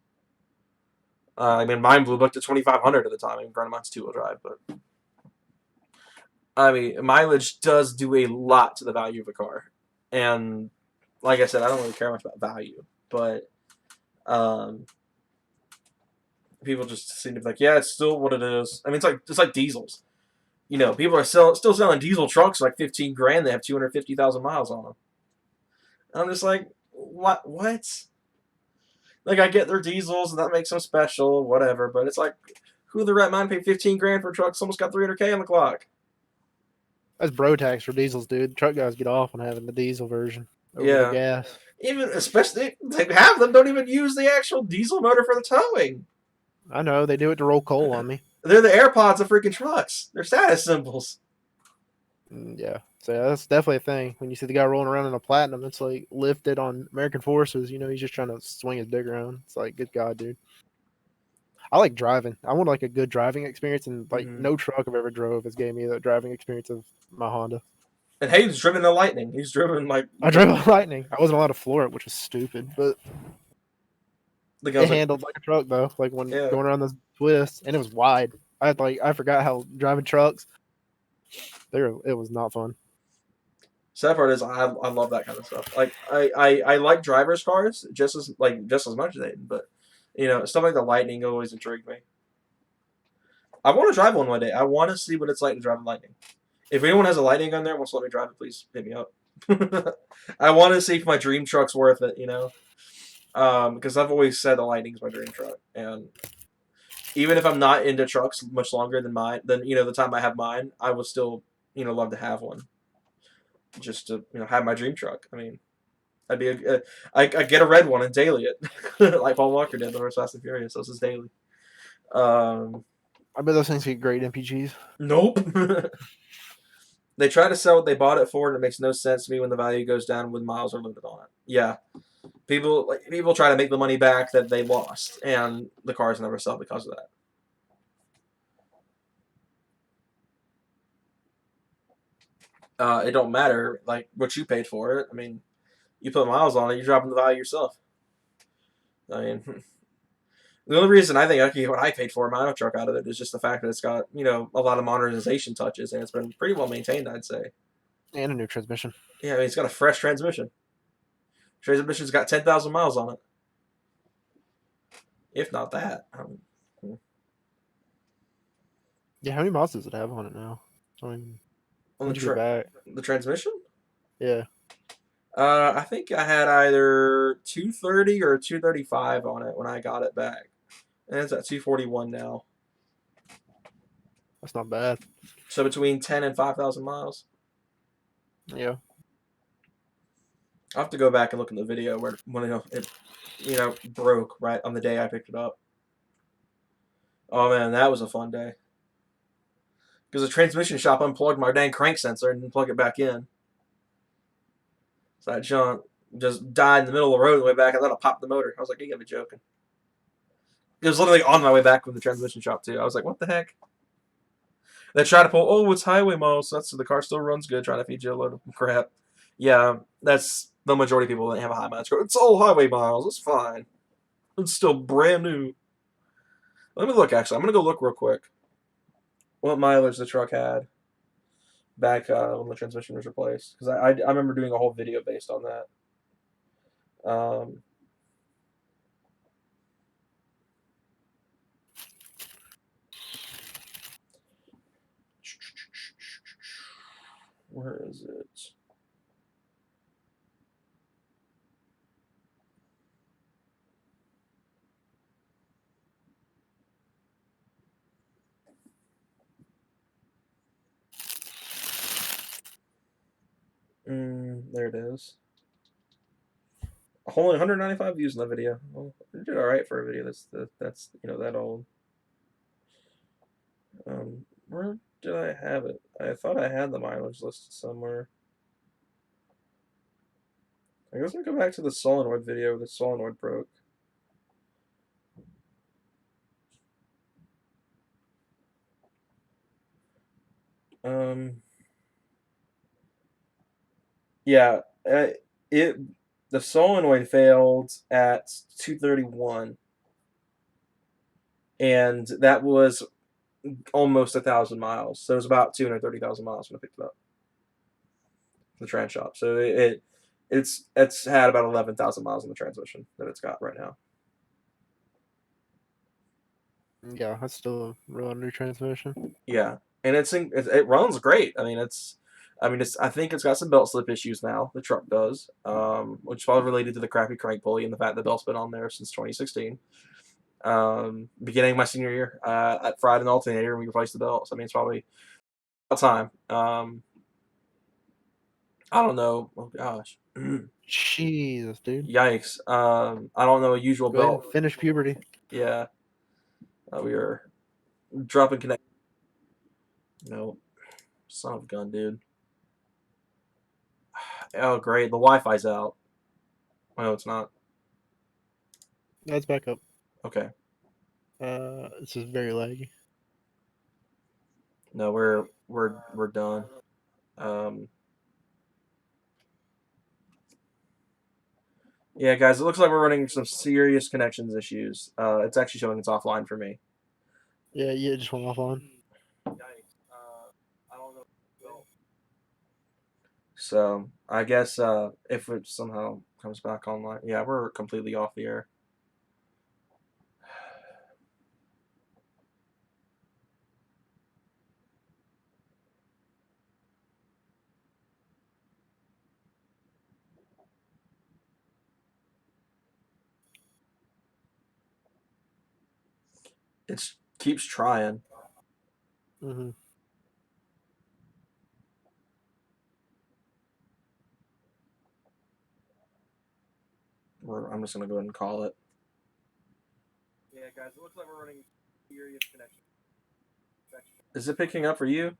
I mean, mine blew up to 2,500 at the time. I mean, granted, mine's 2-wheel drive, but I mean, mileage does do a lot to the value of a car. And like I said, I don't really care much about value, but people just seem to be like, yeah, it's still what it is. I mean, it's like diesels. You know, people are still selling diesel trucks like 15 grand. They have 250,000 miles on them. And I'm just like, what? Like, I get their diesels and that makes them special, whatever. But it's like, who the right mind paid 15 grand for a truck? Someone's got 300K on the clock. That's bro tax for diesels, dude. Truck guys get off on having the diesel version over the Yeah. gas. Even, especially, like, half of them don't even use the actual diesel motor for the towing. I know, they do it to roll coal on me. They're the AirPods of freaking trucks. They're status symbols. Yeah, so that's definitely a thing. When you see the guy rolling around in a platinum, it's like lifted on American Forces. You know, he's just trying to swing his dick around. It's like, good God, dude. I like driving. I want like a good driving experience, and like no truck I've ever drove has gave me the driving experience of my Honda. And Hayden's driven a Lightning. He's driven like I drove a Lightning. I wasn't allowed to floor it, which was stupid, but it handled like a truck though. Like when going around those twists, and it was wide. I forgot how driving trucks. It was not fun. Sad part is I love that kind of stuff. Like I like drivers' cars just as much as Hayden, but you know, stuff like the Lightning always intrigued me. I want to drive one day. I want to see what it's like to drive a Lightning. If anyone has a Lightning on there and wants to let me drive it, please hit me up. I want to see if my dream truck's worth it, you know? Because I've always said the Lightning's my dream truck. And even if I'm not into trucks much longer than the time I have mine, I would still, love to have one. Just to, have my dream truck. I mean, I'd be I get a red one and daily it. Like Paul Walker did the first Fast and Furious, so this is daily. I bet those things get great MPGs. Nope. They try to sell what they bought it for, and it makes no sense to me when the value goes down when miles are limited on it. Yeah, people try to make the money back that they lost, and the cars never sell because of that. It don't matter like what you paid for it. I mean, you put miles on it, you're dropping the value yourself. I mean, the only reason I think I can get what I paid for my own truck out of it is just the fact that it's got a lot of modernization touches, and it's been pretty well maintained, I'd say. And a new transmission. Yeah, I mean, it's got a fresh transmission. Transmission's got 10,000 miles on it. If not that. Yeah, how many miles does it have on it now? I mean, on the transmission? Yeah. I think I had either 230 or 235 on it when I got it back. And it's at 241 now. That's not bad. So between 10 and 5,000 miles. Yeah. I'll have to go back and look in the video when it broke right on the day I picked it up. Oh man, that was a fun day. Because the transmission shop unplugged my dang crank sensor and didn't plug it back in. So that junk just died in the middle of the road on the way back. I thought I popped the motor. I was like, you gotta be joking. It was literally on my way back from the transmission shop too. I was like, what the heck? They try to pull, it's highway miles. So the car still runs good, trying to feed you a load of crap. Yeah, that's the majority of people that have a high mileage car. It's all highway miles. It's fine. It's still brand new. Let me look, actually. I'm going to go look real quick what mileage the truck had back when the transmission was replaced. Because I remember doing a whole video based on that. Where is it? There it is. Only 195 views in the video. Well, you did all right for a video that's that old. Where did I have it? I thought I had the mileage listed somewhere. I guess I'll go back to the solenoid video where the solenoid broke. Yeah, it the solenoid failed at 231, and that was almost 1,000 miles. So it was about 230,000 miles when I picked it up. The trans shop. So it's had about 11,000 miles in the transmission that it's got right now. Yeah, that's still a real new transmission. Yeah, and it runs great. I think it's got some belt slip issues now. The truck does, which is probably related to the crappy crank pulley and the fact the belt's been on there since 2016. Beginning of my senior year, I fried an alternator and we replaced the belt. So I mean, it's probably about time. I don't know. Oh gosh. Jesus, dude. Yikes. I don't know a usual Go ahead, belt. finish puberty. Yeah. We are dropping connect. No. Son of a gun, dude. Oh, great. The Wi-Fi's out. No, it's not. Let's back up. Okay. This is very laggy. No, we're done. Yeah, guys, it looks like we're running some serious connections issues. It's actually showing it's offline for me. Yeah, you just went offline. I don't know. So I guess if it somehow comes back online, yeah, we're completely off the air. It keeps trying. Mm-hmm. I'm just gonna go ahead and call it. Yeah, guys, it looks like we're running serious connection. Is it picking up for you?